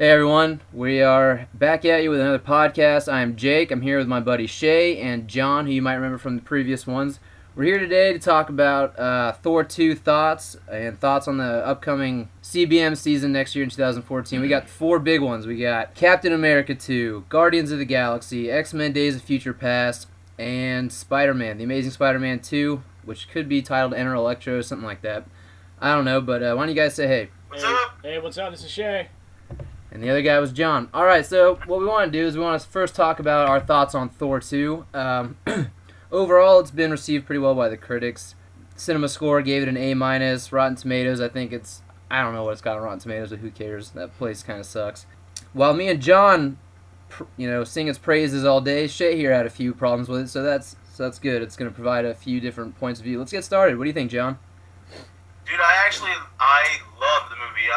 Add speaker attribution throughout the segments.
Speaker 1: Hey everyone, we are back at you with another podcast. I'm Jake. I'm here with my buddy Shea and John, who you might remember from the previous ones. We're here today to talk about Thor 2 thoughts and thoughts on the upcoming CBM season next year in 2014. We got four big ones. We got Captain America 2, Guardians of the Galaxy, X-Men Days of Future Past, and Spider-Man, The Amazing Spider-Man 2, which could be titled Enter Electro, something like that. I don't know, but why don't you guys say hey?
Speaker 2: What's up?
Speaker 3: Hey, what's up? This is Shea.
Speaker 1: And the other guy was John. All right, so what we want to do is we want to first talk about our thoughts on Thor 2. Overall, it's been received pretty well by the critics. Cinema Score gave it an A-. Rotten Tomatoes, I think I don't know what it's got on Rotten Tomatoes, but who cares? That place kind of sucks. While me and John, sing its praises all day, Shea here had a few problems with it, so that's good. It's going to provide a few different points of view. Let's get started. What do you think, John?
Speaker 2: Dude, I love the movie.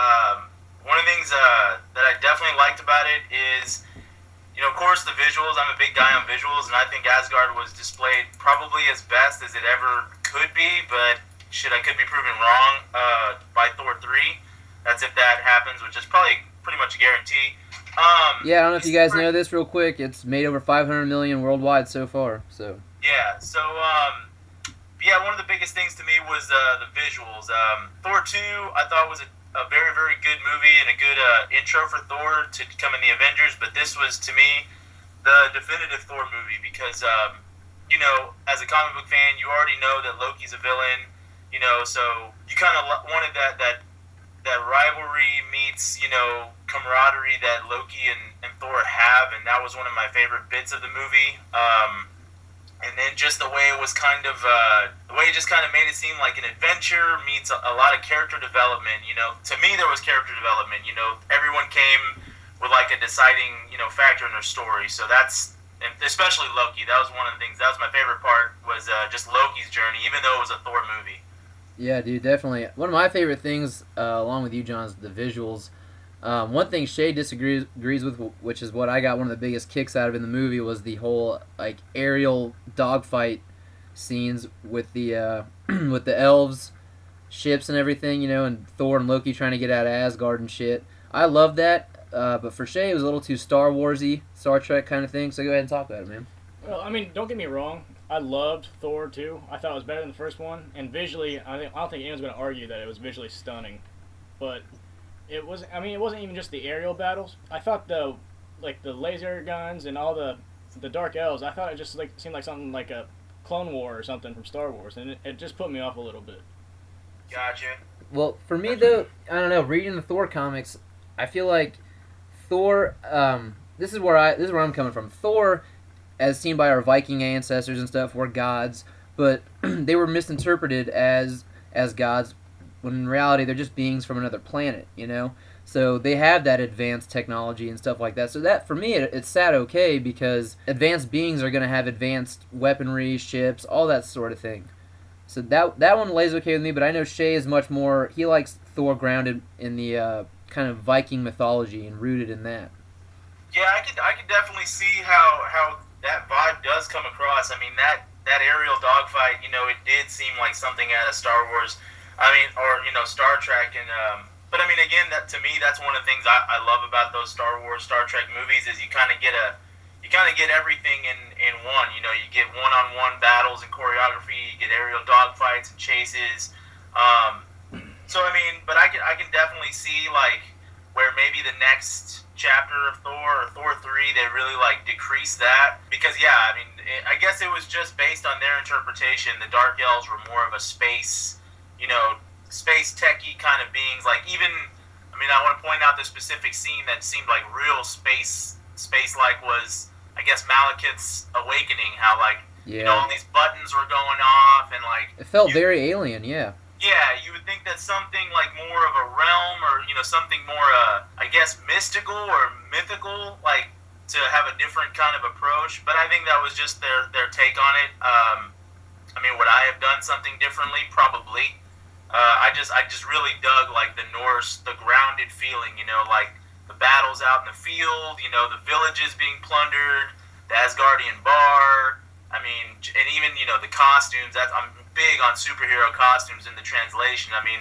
Speaker 2: One of the things that I definitely liked about it is, of course, the visuals. I'm a big guy on visuals, and I think Asgard was displayed probably as best as it ever could be, but I could be proven wrong by Thor 3. That's if that happens, which is probably pretty much a guarantee.
Speaker 1: Yeah, I don't know if you guys know this real quick. It's made over $500 million worldwide so far. So
Speaker 2: yeah, one of the biggest things to me was the visuals. Thor 2, I thought was a very, very good movie and a good intro for Thor to come in the Avengers, but this was, to me, the definitive Thor movie because, as a comic book fan, you already know that Loki's a villain, so you kind of wanted that rivalry meets, camaraderie that Loki and Thor have, and that was one of my favorite bits of the movie. And then just the way it was just kind of made it seem like an adventure meets a lot of character development. To me there was character development. Everyone came with like a deciding, factor in their story. So and especially Loki. That was one of the things. That was my favorite part was just Loki's journey, even though it was a Thor movie.
Speaker 1: yeah, dude, definitely. One of my favorite things, along with you, John, is the visuals. One thing Shea agrees with, which is what I got one of the biggest kicks out of in the movie, was the whole like aerial dogfight scenes with the with the elves, ships and everything, and Thor and Loki trying to get out of Asgard and shit. I love that, but for Shea, it was a little too Star Warsy, Star Trek kind of thing. So go ahead and talk about it, man.
Speaker 3: Well, I mean, don't get me wrong. I loved Thor 2. I thought it was better than the first one, and visually, I don't think anyone's going to argue that it was visually stunning. But it wasn't even just the aerial battles. I thought the laser guns and all the dark elves, I thought it just seemed like something like a Clone War or something from Star Wars, and it just put me off a little bit.
Speaker 2: Gotcha.
Speaker 1: Well, for me though, I don't know. Reading the Thor comics, I feel like Thor. This is where I'm coming from. Thor, as seen by our Viking ancestors and stuff, were gods, but they were misinterpreted as gods, when in reality they're just beings from another planet. So they have that advanced technology and stuff like that. So that, for me, it's sat okay because advanced beings are going to have advanced weaponry, ships, all that sort of thing. So that one lays okay with me, but I know Shea is much more, he likes Thor grounded in the kind of Viking mythology and rooted in that.
Speaker 2: Yeah, I could definitely see how that vibe does come across. I mean, that aerial dogfight, it did seem like something out of Star Wars. I mean, or Star Trek, and but I mean, again, that to me, that's one of the things I love about those Star Wars, Star Trek movies is you kind of get everything in one. You get one-on-one battles and choreography, you get aerial dogfights and chases. So I mean, but I can definitely see like where maybe the next chapter of Thor or Thor 3 they really like decrease that because I mean, I guess it was just based on their interpretation. The Dark Elves were more of a space techie kind of beings. Like even, I mean, I want to point out the specific scene that seemed like real space-like was, I guess, Malekith's awakening. How like, all these buttons were going off and like
Speaker 1: it felt very alien, yeah.
Speaker 2: Yeah, you would think that something like more of a realm or something more, I guess, mystical or mythical, like to have a different kind of approach. But I think that was just their take on it. I mean, would I have done something differently? Probably. I just really dug like the Norse, the grounded feeling, like the battles out in the field, the villages being plundered, the Asgardian bar. I mean, and even the costumes. I'm big on superhero costumes in the translation. I mean,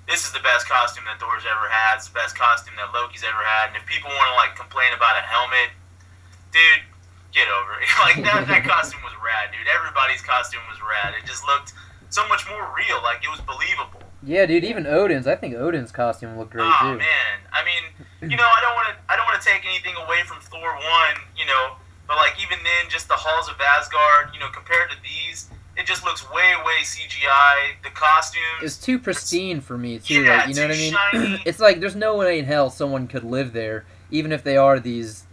Speaker 2: this is the best costume that Thor's ever had. It's the best costume that Loki's ever had. And if people want to like complain about a helmet, dude, get over it. Like that costume was rad, dude. Everybody's costume was rad. It just looked so much more real. Like it was believable.
Speaker 1: Yeah, dude. Even Odin's. I think Odin's costume looked great
Speaker 2: Oh
Speaker 1: too.
Speaker 2: man, I mean, I don't want to take anything away from Thor 1, but like even then, just the halls of Asgard, compared to these, it just looks way CGI. The costumes.
Speaker 1: It's too pristine for me too.
Speaker 2: Yeah,
Speaker 1: like, you know what I mean?
Speaker 2: shiny.
Speaker 1: It's like there's no way in hell someone could live there, even if they are these,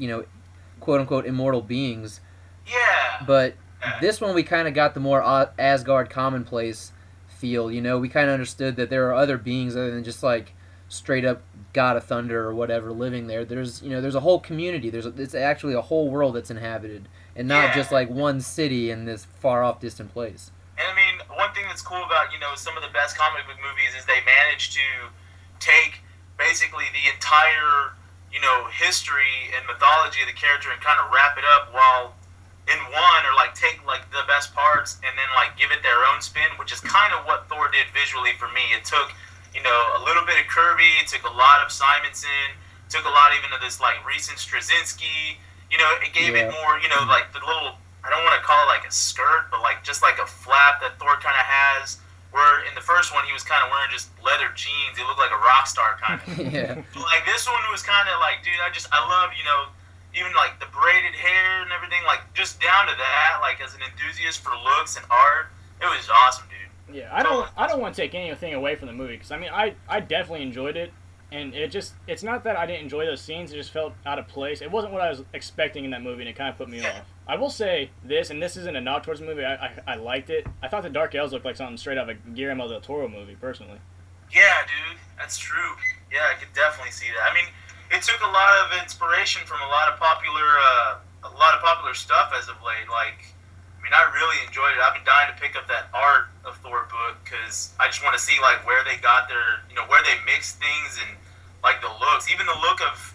Speaker 1: quote unquote immortal beings.
Speaker 2: Yeah.
Speaker 1: But this one we kind of got the more Asgard commonplace feel. We kind of understood that there are other beings other than just like straight up God of Thunder or whatever living there. There's a whole community. It's actually a whole world that's inhabited, and not just like one city in this far off distant place.
Speaker 2: And I mean, one thing that's cool about some of the best comic book movies is they manage to take basically the entire history and mythology of the character and kind of wrap it up while in one, or like take like the best parts and then like give it their own spin, which is kind of what Thor did visually for me. It took a little bit of Kirby, it took a lot of Simonson, took a lot even of this like recent Straczynski. It gave it more, like the little, I don't want to call it like a skirt, but like just like a flap that Thor kind of has. Where in the first one he was kind of wearing just leather jeans. He looked like a rock star kind of.
Speaker 1: Yeah.
Speaker 2: Like this one was kind of like, dude, I love even like the braided hair and everything, like just down to that. Like as an enthusiast for looks and art, it was awesome, dude.
Speaker 3: Yeah, I don't want to take anything away from the movie because I mean I definitely enjoyed it, and it's not that I didn't enjoy those scenes. It just felt out of place. It wasn't what I was expecting in that movie, and it kind of put me off. I will say this, and this isn't a knock towards the movie. I liked it. I thought the Dark Elves looked like something straight out of a Guillermo del Toro movie, personally.
Speaker 2: Yeah, dude, that's true. Yeah, I could definitely see that. I mean, it took a lot of inspiration from a lot of popular stuff as of late. Like, I mean, I really enjoyed it. I've been dying to pick up that art of Thor book because I just want to see like where they got their, where they mixed things and like the looks, even the look of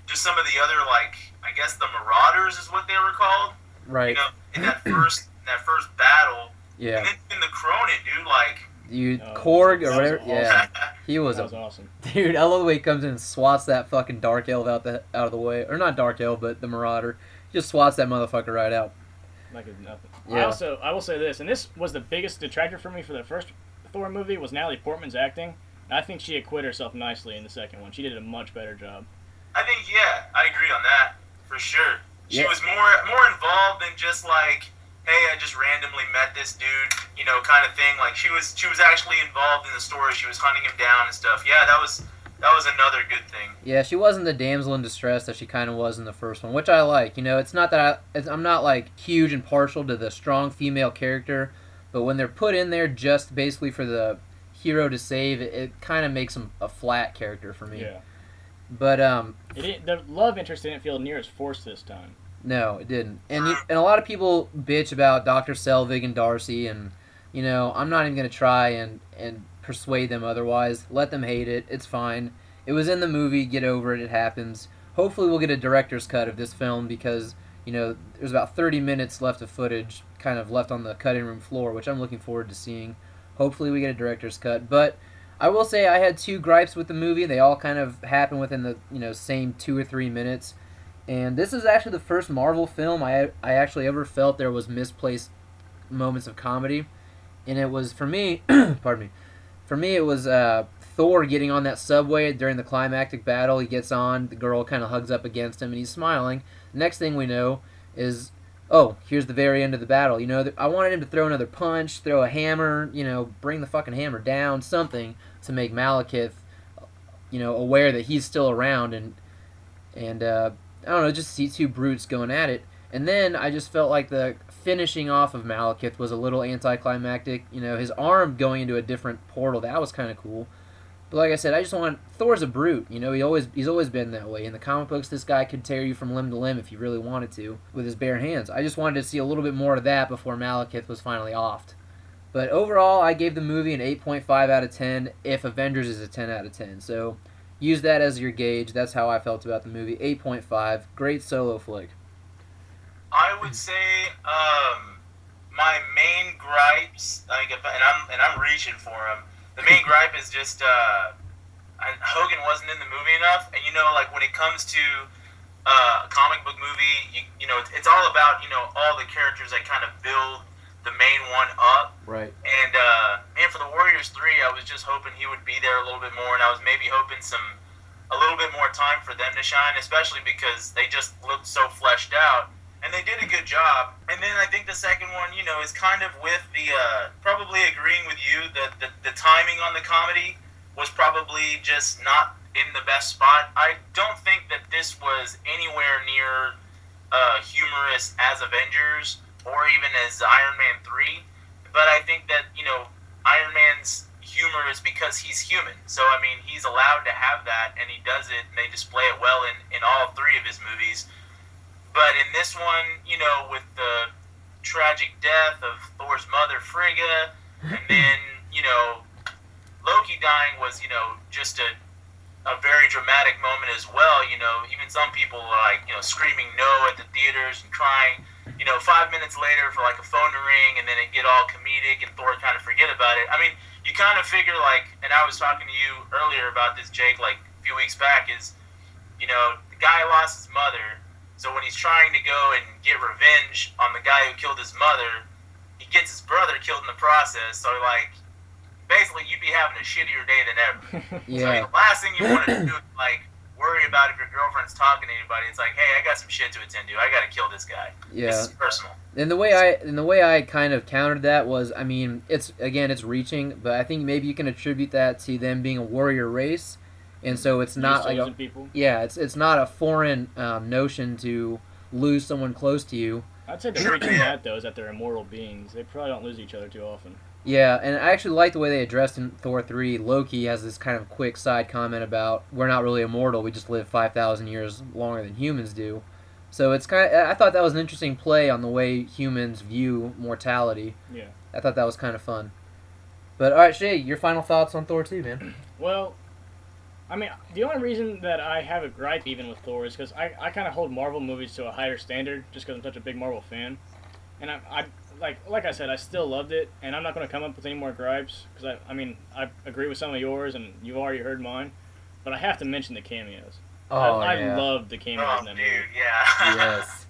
Speaker 2: just some of the other like. I guess the Marauders is what they were called.
Speaker 1: Right.
Speaker 2: In that first battle.
Speaker 1: Yeah.
Speaker 2: And then in the Cronin, dude, like
Speaker 1: Korg or whatever.
Speaker 2: awesome.
Speaker 1: Yeah. He was
Speaker 3: awesome.
Speaker 1: Dude, I love the way he comes in and swats that fucking Dark Elf out of the way. Or not Dark Elf, but the Marauder. He just swats that motherfucker right out.
Speaker 3: Like it's nothing.
Speaker 1: Yeah.
Speaker 3: I will say this, and this was the biggest detractor for me for the first Thor movie, was Natalie Portman's acting. And I think she acquitted herself nicely in the second one. She did a much better job.
Speaker 2: I think, I agree on that. For sure. She was more involved than just like, hey, I just randomly met this dude, kind of thing. Like she was actually involved in the story. She was hunting him down and stuff. Yeah, that was another good thing.
Speaker 1: Yeah, she wasn't the damsel in distress that she kind of was in the first one, which I like. It's not that I'm not like huge and partial to the strong female character, but when they're put in there just basically for the hero to save, it kind of makes them a flat character for me.
Speaker 3: Yeah.
Speaker 1: But
Speaker 3: the love interest didn't feel near as forced this time.
Speaker 1: No, it didn't. And a lot of people bitch about Dr. Selvig and Darcy, and I'm not even gonna try and persuade them otherwise. Let them hate it. It's fine. It was in the movie. Get over it. It happens. Hopefully, we'll get a director's cut of this film because there's about 30 minutes left of footage, kind of left on the cutting room floor, which I'm looking forward to seeing. Hopefully, we get a director's cut, but. I will say I had 2 gripes with the movie. They all kind of happen within the same 2 or 3 minutes. And this is actually the first Marvel film I actually ever felt there was misplaced moments of comedy. And it was, for me, pardon me, for me it was Thor getting on that subway during the climactic battle. He gets on, the girl kind of hugs up against him, and he's smiling. Next thing we know is, oh, here's the very end of the battle. I wanted him to throw another punch, throw a hammer, bring the fucking hammer down, something to make Malekith, aware that he's still around, and I don't know, just see 2 brutes going at it. And then I just felt like the finishing off of Malekith was a little anticlimactic. His arm going into a different portal, that was kind of cool. But like I said, I just want Thor's a brute. He's always been that way. In the comic books, this guy could tear you from limb to limb if he really wanted to with his bare hands. I just wanted to see a little bit more of that before Malekith was finally offed. But overall, I gave the movie an 8.5 out of 10 if Avengers is a 10 out of 10. So use that as your gauge. That's how I felt about the movie. 8.5. Great solo flick.
Speaker 2: I would say my main gripes, and I'm reaching for them, The main gripe is just Hogan wasn't in the movie enough, and like when it comes to a comic book movie, it's all about all the characters that kind of build the main one up.
Speaker 1: Right.
Speaker 2: And man, for the Warriors 3, I was just hoping he would be there a little bit more, and I was maybe hoping a little bit more time for them to shine, especially because they just looked so fleshed out, and they did a good job. And then I think the second one, is kind of with the probably agreeing with you that the timing on the comedy was probably just not in the best spot. I don't think that this was anywhere near humorous as Avengers or even as Iron Man 3, but I think that Iron Man's humor is because he's human. So I mean, he's allowed to have that, and he does it, and they display it well in all three of his movies. But in this one, with the tragic death of Thor's mother, Frigga, and then Loki dying was just a very dramatic moment as well. Even some people are screaming no at the theaters and crying. 5 minutes later for like a phone to ring, and then it get all comedic and Thor kind of forget about it. I mean, you kind of figure and I was talking to you earlier about this, Jake, like a few weeks back, is, the guy lost his mother, so when he's trying to go and get revenge on the guy who killed his mother, he gets his brother killed in the process, so basically you'd be having a shittier day than ever.
Speaker 1: Yeah.
Speaker 2: So the last thing you want to do is worry about if your girlfriend's talking to anybody. It's like, hey, I got some shit to attend to. I got to kill this guy.
Speaker 1: Yeah.
Speaker 2: This is personal.
Speaker 1: And the way I kind of countered that was, I mean, it's reaching, but I think maybe you can attribute that to them being a warrior race, and so it's not like
Speaker 3: people.
Speaker 1: Yeah, it's not a foreign notion to lose someone close to you.
Speaker 3: I'd say the reaching that though is that they're immortal beings. They probably don't lose each other too often.
Speaker 1: Yeah, and I actually like the way they addressed in Thor 3. Loki has this kind of quick side comment about, we're not really immortal, we just live 5,000 years longer than humans do. So it's I thought that was an interesting play on the way humans view mortality.
Speaker 3: Yeah.
Speaker 1: I thought that was kind of fun. But alright, Shea, your final thoughts on Thor 2, man?
Speaker 3: Well, I mean, the only reason that I have a gripe even with Thor is because I kind of hold Marvel movies to a higher standard just because I'm such a big Marvel fan. And I like I said, I still loved it, and I'm not going to come up with any more gripes because I agree with some of yours, and you've already heard mine. But I have to mention the cameos.
Speaker 1: Oh,
Speaker 3: I loved the cameos in that movie.
Speaker 2: Yeah.
Speaker 1: Yes.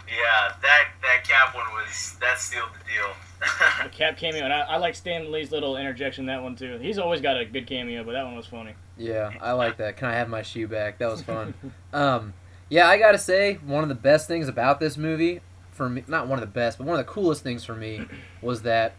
Speaker 2: Yeah, that Cap one that sealed the deal.
Speaker 3: The Cap cameo, and I like Stan Lee's little interjection in that one too. He's always got a good cameo, but that one was funny.
Speaker 1: Yeah, I like that. Can I have my shoe back? That was fun. Yeah, I gotta say, one of the best things about this movie, for me, not one of the best, but one of the coolest things for me, was that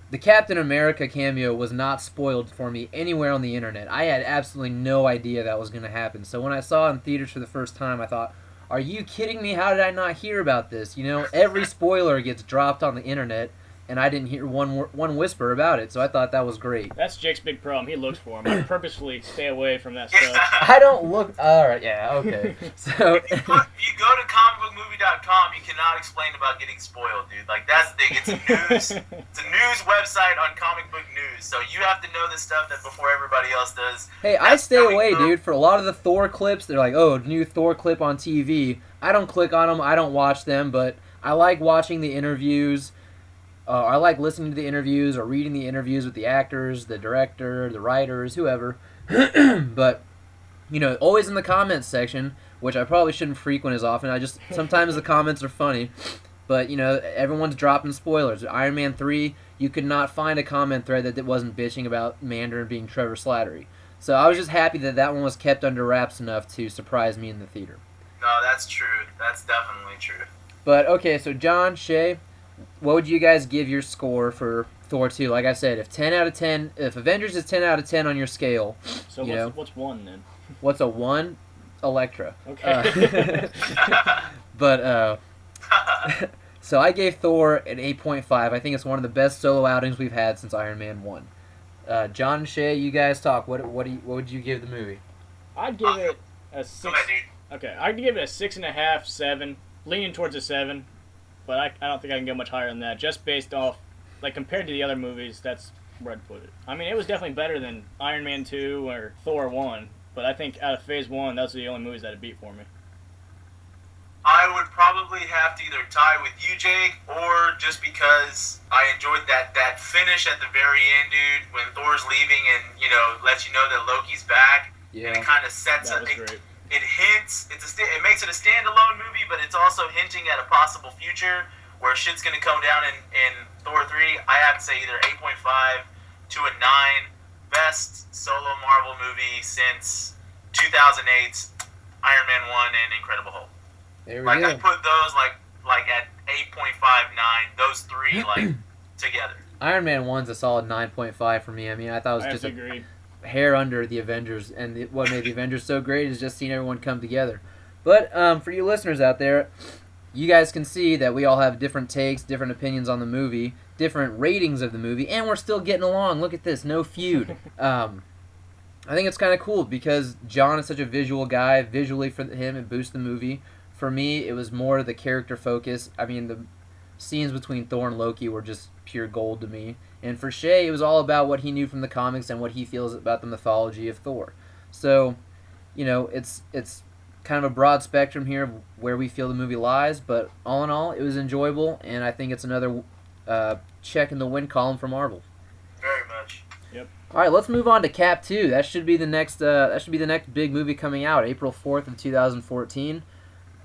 Speaker 1: the Captain America cameo was not spoiled for me anywhere on the internet. I had absolutely no idea that was going to happen. So when I saw it in theaters for the first time, I thought, are you kidding me? How did I not hear about this? Every spoiler gets dropped on the internet, and I didn't hear one whisper about it, so I thought that was great.
Speaker 3: That's Jake's big problem. He looks for them. I purposefully stay away from that stuff.
Speaker 1: I don't look... Alright, yeah, okay. So...
Speaker 2: If you go to comicbookmovie.com, you cannot explain about getting spoiled, dude. Like, that's the thing. It's a news website on comic book news, so you have to know this stuff before everybody else does.
Speaker 1: Hey, I stay away, dude. For a lot of the Thor clips, they're like, oh, new Thor clip on TV. I don't click on them. I don't watch them, but I like watching the interviews. I like listening to the interviews or reading the interviews with the actors, the director, the writers, whoever. But, always in the comments section, which I probably shouldn't frequent as often. Sometimes the comments are funny. But, everyone's dropping spoilers. Iron Man 3, you could not find a comment thread that wasn't bitching about Mandarin being Trevor Slattery. So I was just happy that one was kept under wraps enough to surprise me in the theater.
Speaker 2: No, that's true. That's definitely true.
Speaker 1: But, okay, so John, Shea, what would you guys give your score for Thor 2? Like I said, if Avengers is 10 out of 10 on your scale,
Speaker 3: so what's 1 then?
Speaker 1: What's a 1? Elektra.
Speaker 3: Okay.
Speaker 1: But, so I gave Thor an 8.5. I think it's one of the best solo outings we've had since Iron Man 1. John and Shea, you guys talk. What would you give the movie?
Speaker 3: I'd give it a 6.
Speaker 2: Go ahead, dude.
Speaker 3: Okay, I'd give it a 6.5, 7. Leaning towards a 7. But I don't think I can go much higher than that, just based off, compared to the other movies, that's where I'd put it. I mean, it was definitely better than Iron Man 2 or Thor 1, but I think out of Phase 1, those are the only movies that it beat for me.
Speaker 2: I would probably probably have to either tie with you, Jake, or just because I enjoyed that finish at the very end, dude, when Thor's leaving and, you know, lets you know that Loki's back.
Speaker 1: Yeah.
Speaker 2: And it kind of sets
Speaker 3: That
Speaker 2: up.
Speaker 3: was great.
Speaker 2: It hints. It makes it a standalone movie, but it's also hinting at a possible future where shit's gonna come down in Thor 3. I have to say either 8.5 to a 9. Best solo Marvel movie since 2008's Iron Man 1 and Incredible Hulk.
Speaker 1: There we
Speaker 2: Like
Speaker 1: go.
Speaker 2: I put those like at 8.5, 9. Those three like together.
Speaker 1: Iron Man 1's a solid 9.5 for me. I mean, I thought it was
Speaker 3: I
Speaker 1: just
Speaker 3: have to
Speaker 1: a
Speaker 3: agree.
Speaker 1: hair under the Avengers, and what made the Avengers so great is just seeing everyone come together. But for you listeners out there, you guys can see that we all have different takes, different opinions on the movie, different ratings of the movie, and we're still getting along. Look at this, no feud. I think it's kind of cool because John is such a visual guy. Visually for him, it boosts the movie. For me, it was more the character focus. I mean, the scenes between Thor and Loki were just pure gold to me. And for Shea, it was all about what he knew from the comics and what he feels about the mythology of Thor. So, you know, it's kind of a broad spectrum here of where we feel the movie lies, but all in all, it was enjoyable, and I think it's another check in the win column for Marvel.
Speaker 2: Very much.
Speaker 1: All right, let's move on to Cap 2. That should be the next. Big movie coming out, April 4th of 2014.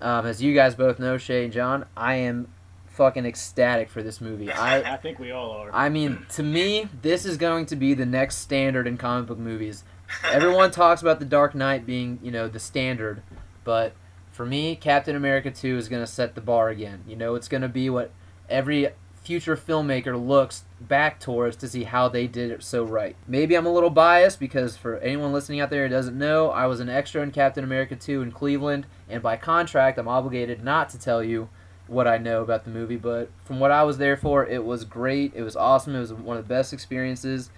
Speaker 1: As you guys both know, Shea and John, I am fucking ecstatic for this movie.
Speaker 3: I think we all are.
Speaker 1: I mean, to me, this is going to be the next standard in comic book movies. Everyone talks about The Dark Knight being, you know, the standard, but for me, Captain America 2 is going to set the bar again. You know, it's going to be what every future filmmaker looks back towards to see how they did it so right. Maybe I'm a little biased because for anyone listening out there who doesn't know, I was an extra in Captain America 2 in Cleveland, and by contract, I'm obligated not to tell you what I know about the movie, but from what I was there for, it was great. It was awesome. It was one of the best experiences.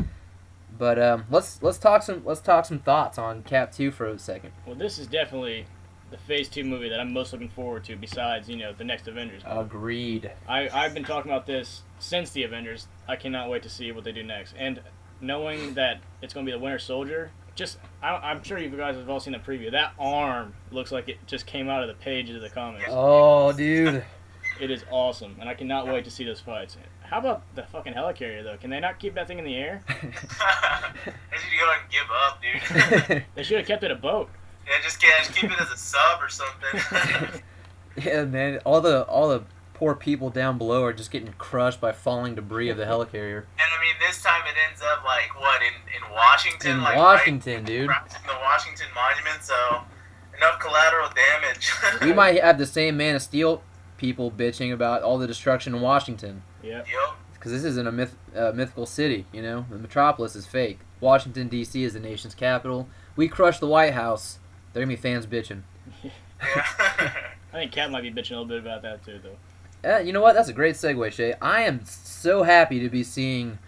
Speaker 1: But let's talk some thoughts on Cap 2 for a second.
Speaker 3: Well, this is definitely the Phase 2 movie that I'm most looking forward to besides, you know, the next Avengers movie.
Speaker 1: Agreed.
Speaker 3: I've been talking about this since the Avengers. I cannot wait to see what they do next. And knowing that it's going to be the Winter Soldier, I'm sure you guys have all seen the preview. That arm looks like it just came out of the pages of the comics.
Speaker 1: Oh, dude.
Speaker 3: It is awesome, and I cannot wait to see those fights. How about the fucking helicarrier, though? Can they not keep that thing in the air?
Speaker 2: They need to go and give up, dude.
Speaker 3: They should have kept it a boat.
Speaker 2: Yeah, just keep it as a sub or something.
Speaker 1: Yeah, man. All the poor people down below are just getting crushed by falling debris of the helicarrier.
Speaker 2: And I mean, this time it ends up like what in Washington,
Speaker 1: In
Speaker 2: like
Speaker 1: Washington,
Speaker 2: right,
Speaker 1: dude.
Speaker 2: right in the Washington Monument. So enough collateral damage.
Speaker 1: We might have the same Man of Steel people bitching about all the destruction in Washington.
Speaker 3: Yeah.
Speaker 2: Yep.
Speaker 1: Because this isn't a mythical city, you know? The metropolis is fake. Washington, D.C. is the nation's capital. We crushed the White House. There are going to be fans bitching.
Speaker 2: Yeah.
Speaker 3: I think Cap might be bitching a little bit about that, too, though.
Speaker 1: You know what? That's a great segue, Shea. I am so happy to be seeing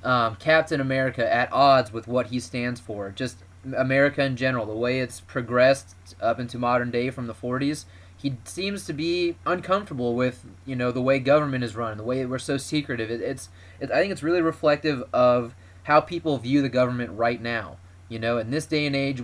Speaker 1: Captain America at odds with what he stands for. Just America in general, the way it's progressed up into modern day from the 40s. He seems to be uncomfortable with, you know, the way government is run, the way we're so secretive. I think it's really reflective of how people view the government right now. You know, in this day and age,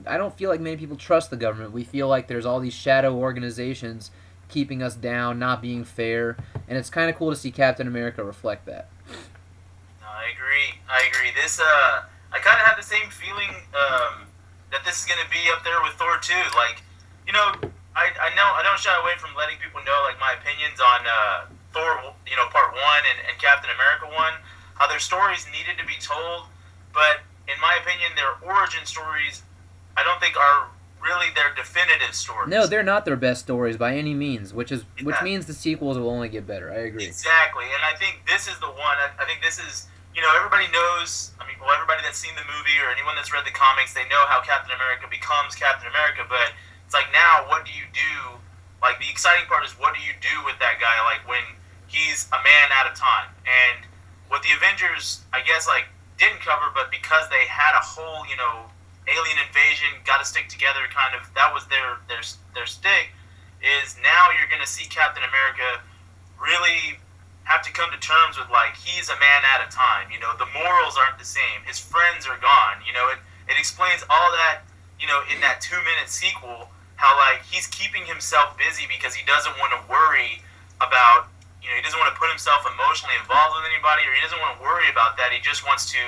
Speaker 1: I don't feel like many people trust the government. We feel like there's all these shadow organizations keeping us down, not being fair, and it's kind of cool to see Captain America reflect that.
Speaker 2: No, I agree. This I kind of have the same feeling that this is going to be up there with Thor 2. Like, you know, I know I don't shy away from letting people know like my opinions on Thor, you know, Part 1 and Captain America 1, how their stories needed to be told, but in my opinion, their origin stories, I don't think are really their definitive stories.
Speaker 1: No, they're not their best stories by any means, which means the sequels will only get better. I agree.
Speaker 2: Exactly, and I think this is the one. I think this is, you know, everybody knows. I mean, well, everybody that's seen the movie or anyone that's read the comics, they know how Captain America becomes Captain America. But it's like now, what do you do? Like the exciting part is what do you do with that guy? Like when he's a man at a time, and what the Avengers, I guess, like didn't cover, but because they had a whole, you know, alien invasion, got to stick together, kind of, that was their stick, is now you're going to see Captain America really have to come to terms with, like, he's a man at a time, you know, the morals aren't the same, his friends are gone, you know, it explains all that, you know, in that 2-minute sequel, how like he's keeping himself busy because he doesn't want to worry about, he doesn't want to put himself emotionally involved with anybody, or he doesn't want to worry about that. He just wants to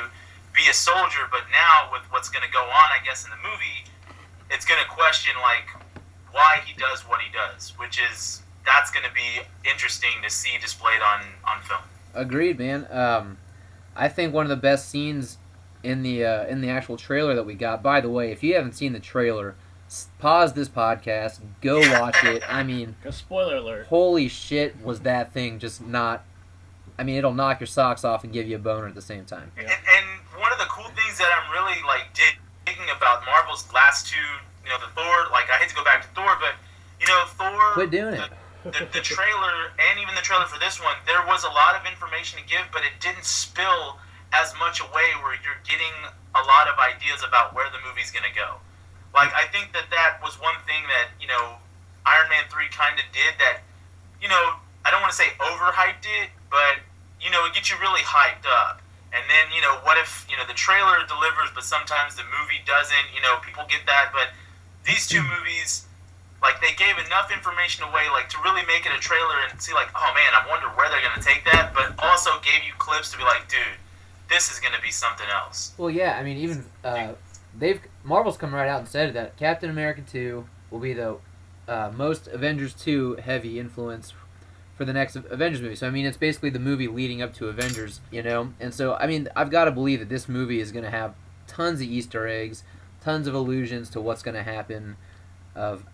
Speaker 2: be a soldier. But now with what's going to go on, I guess, in the movie, it's going to question like why he does what he does, that's going to be interesting to see displayed on film.
Speaker 1: Agreed, man. I think one of the best scenes in the actual trailer that we got. By the way, if you haven't seen the trailer, pause this podcast, go watch it. I mean,
Speaker 3: spoiler alert.
Speaker 1: Holy shit, was that thing just not? I mean, it'll knock your socks off and give you a boner at the same time.
Speaker 2: Yeah. And one of the cool things that I'm really like digging about Marvel's last two, the Thor. Like, I hate to go back to Thor, but Thor.
Speaker 1: Quit doing it.
Speaker 2: The trailer and even the trailer for this one, there was a lot of information to give, but it didn't spill as much away where you're getting a lot of ideas about where the movie's going to go. Like, I think that was one thing that, Iron Man 3 kind of did that, I don't want to say overhyped it, but, it gets you really hyped up. And then, what if, the trailer delivers, but sometimes the movie doesn't, people get that. But these two movies, like, they gave enough information away, like, to really make it a trailer and see, like, oh, man, I wonder where they're going to take that, but also gave you clips to be like, dude, this is going to be something else.
Speaker 1: Well, yeah, I mean, even Marvel's come right out and said that Captain America 2 will be the most Avengers 2 heavy influence for the next Avengers movie. So, I mean, it's basically the movie leading up to Avengers, And so, I mean, I've got to believe that this movie is going to have tons of Easter eggs, tons of allusions to what's going to happen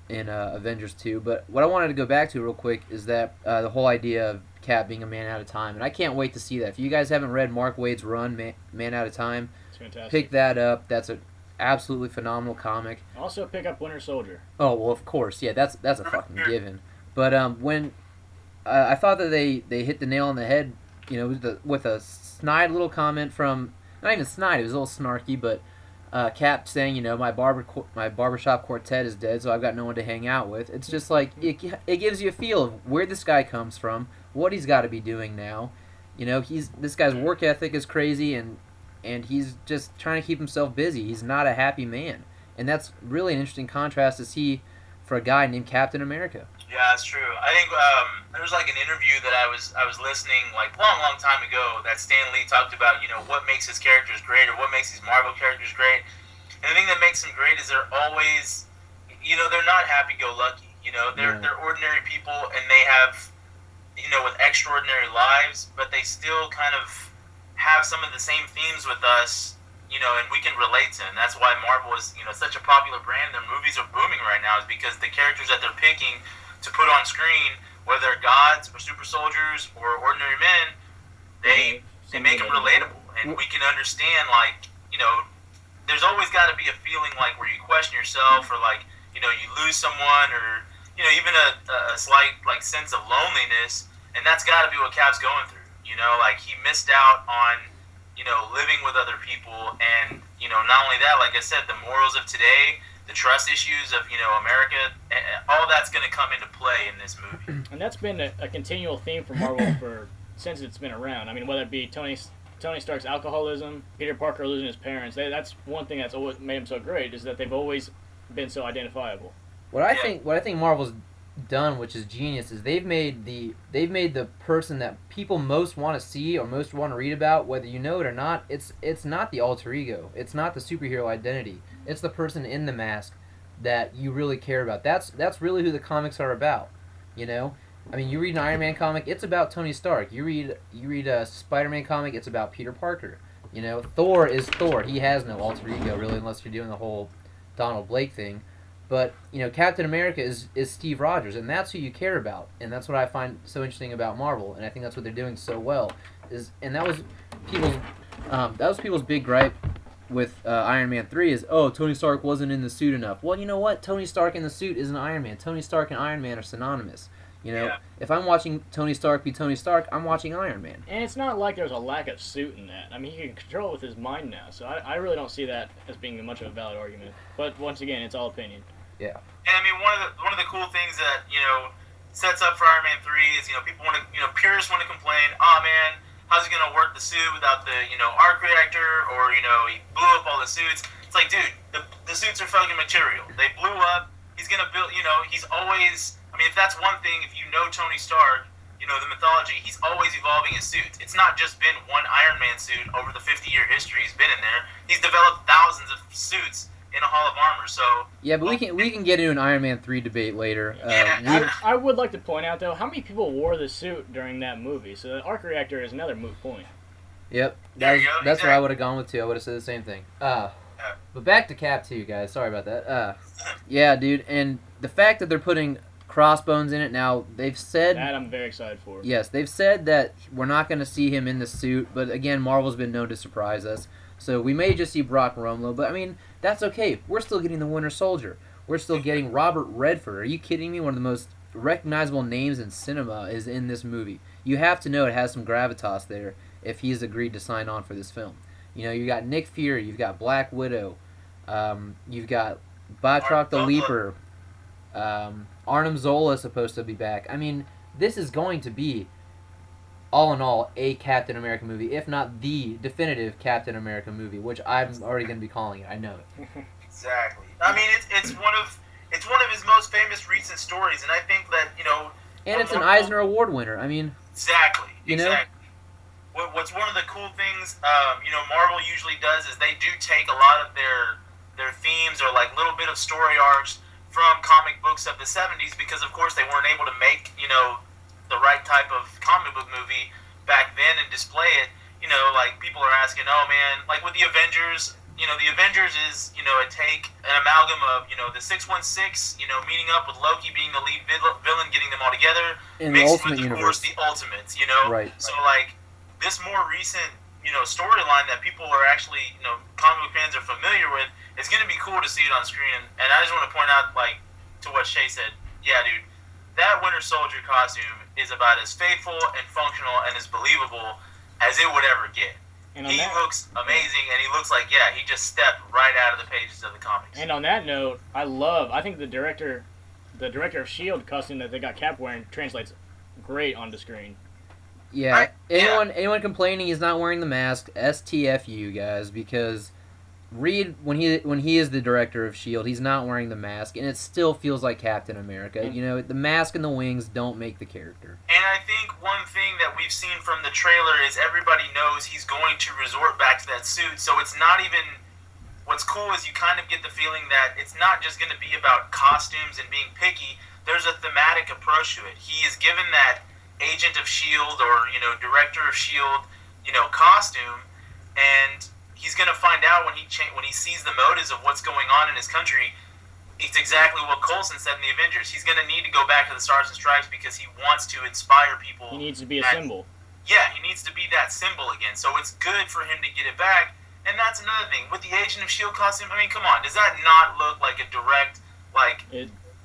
Speaker 1: in Avengers 2. But what I wanted to go back to real quick is that the whole idea of Cap being a man out of time. And I can't wait to see that. If you guys haven't read Mark Waid's run, Man Out of Time,
Speaker 3: It's fantastic.
Speaker 1: pick that up. That's an absolutely phenomenal comic.
Speaker 3: Also pick up Winter Soldier.
Speaker 1: Oh, well, of course. Yeah, that's a fucking given. But when I thought that they hit the nail on the head, with a snide little comment from, not even snide, it was a little snarky, but Cap saying, my barbershop quartet is dead, so I've got no one to hang out with. It's just like, it gives you a feel of where this guy comes from, what he's got to be doing now. This guy's work ethic is crazy, and he's just trying to keep himself busy. He's not a happy man. And that's really an interesting contrast to see for a guy named Captain America.
Speaker 2: Yeah, that's true. I think there was like an interview that I was listening like long time ago that Stan Lee talked about, what makes his characters great or what makes these Marvel characters great. And the thing that makes them great is they're always, they're not happy-go-lucky. They're ordinary people and they have, with extraordinary lives, but they still kind of have some of the same themes with us, and we can relate to. And that's why Marvel is, such a popular brand. Their movies are booming right now, is because the characters that they're picking to put on screen, whether they're gods or super soldiers or ordinary men, they make them relatable, and we can understand. Like, there's always got to be a feeling like where you question yourself, or like, you lose someone, or even a slight like sense of loneliness, and that's got to be what Cap's going through. Like he missed out on living with other people, and not only that, like I said, the morals of today, the trust issues of America, all that's going to come into play in this movie.
Speaker 3: And that's been a continual theme for Marvel since it's been around. I mean, whether it be Tony Stark's alcoholism, Peter Parker losing his parents, that's one thing that's always made them so great, is that they've always been so identifiable.
Speaker 1: What I think Marvel's done, which is genius, is they've made the person that people most want to see or most want to read about, whether you know it or not. It's not the alter ego. It's not the superhero identity. It's the person in the mask that you really care about. That's really who the comics are about. I mean, you read an Iron Man comic, it's about Tony Stark. You read a Spider-Man comic, it's about Peter Parker. Thor is Thor. He has no alter ego really, unless you're doing the whole Donald Blake thing. But, Captain America is Steve Rogers, and that's who you care about. And that's what I find so interesting about Marvel, and I think that's what they're doing so well. And that was people's big gripe with Iron Man 3 is, Tony Stark wasn't in the suit enough. Well, you know what? Tony Stark in the suit isn't Iron Man. Tony Stark and Iron Man are synonymous. If I'm watching Tony Stark be Tony Stark, I'm watching Iron Man.
Speaker 3: And it's not like there's a lack of suit in that. I mean, he can control it with his mind now, so I really don't see that as being much of a valid argument. But once again, it's all opinion.
Speaker 1: Yeah.
Speaker 2: And I mean, one of the cool things that sets up for Iron Man 3 is people want to purists want to complain, oh man, how's he gonna work the suit without the arc reactor, or he blew up all the suits. It's like, dude, the suits are fucking material. They blew up. He's going to build, he's always, I mean, if that's one thing, if you know Tony Stark, the mythology, he's always evolving his suits. It's not just been one Iron Man suit over the 50-year history he's been in there. He's developed thousands of suits in a Hall of Armor, so...
Speaker 1: Yeah, but we can get into an Iron Man 3 debate later.
Speaker 3: I would like to point out, though, how many people wore the suit during that movie? So the arc reactor is another moot point.
Speaker 1: Yep. That's where I would have gone with, too. I would have said the same thing. But back to Cap 2, guys. Sorry about that. Yeah, dude, and the fact that they're putting Crossbones in it now, they've said...
Speaker 3: That I'm very excited for.
Speaker 1: Yes, they've said that we're not going to see him in the suit, but again, Marvel's been known to surprise us. So we may just see Brock Romlo, but I mean, that's okay. We're still getting the Winter Soldier. We're still getting Robert Redford. Are you kidding me? One of the most recognizable names in cinema is in this movie. You have to know it has some gravitas there if he's agreed to sign on for this film. You got Nick Fury, you've got Black Widow, you've got Batroc the Leaper, Arnim Zola is supposed to be back. I mean, this is going to be, all in all, a Captain America movie, if not the definitive Captain America movie, which I'm already going to be calling it. I know it.
Speaker 2: Exactly. I mean, it's one of his most famous recent stories, and I think that
Speaker 1: and it's an Eisner Award winner. I mean,
Speaker 2: exactly.
Speaker 1: Exactly.
Speaker 2: What's one of the cool things Marvel usually does is they do take a lot of their themes or like little bit of story arcs from comic books of the 70s, because of course they weren't able to make the right type of comic book movie back then and display it. Like people are asking, oh man, like with the Avengers, the Avengers is a take, an amalgam of the 616, meeting up with Loki being the lead villain, getting them all together,
Speaker 1: in the
Speaker 2: mixed
Speaker 1: Ultimate
Speaker 2: with, of
Speaker 1: Universe.
Speaker 2: course, the Ultimates.
Speaker 1: Right.
Speaker 2: So like this more recent storyline that people are actually comic book fans are familiar with, it's going to be cool to see it on screen. And I just want to point out, like, to what Shea said, yeah, dude, that Winter Soldier costume is about as faithful and functional and as believable as it would ever get. He looks amazing, and he looks like, yeah, he just stepped right out of the pages of the comics.
Speaker 3: And on that note, I think the director of S.H.I.E.L.D. costume that they got Cap wearing translates great onto screen.
Speaker 1: Yeah, anyone complaining he's not wearing the mask, STFU, guys, because Reed, when he is the director of S.H.I.E.L.D., he's not wearing the mask, and it still feels like Captain America. The mask and the wings don't make the character.
Speaker 2: And I think one thing that we've seen from the trailer is everybody knows he's going to resort back to that suit, so it's not even... What's cool is you kind of get the feeling that it's not just going to be about costumes and being picky. There's a thematic approach to it. He is given that agent of S.H.I.E.L.D. or, director of S.H.I.E.L.D., costume, and he's going to find out when he sees the motives of what's going on in his country. It's exactly what Coulson said in the Avengers. He's going to need to go back to the Stars and Stripes because he wants to inspire people.
Speaker 3: He needs to be a symbol.
Speaker 2: Yeah, he needs to be that symbol again. So it's good for him to get it back. And that's another thing. With the Agent of S.H.I.E.L.D. costume, I mean, come on. Does that not look like a direct,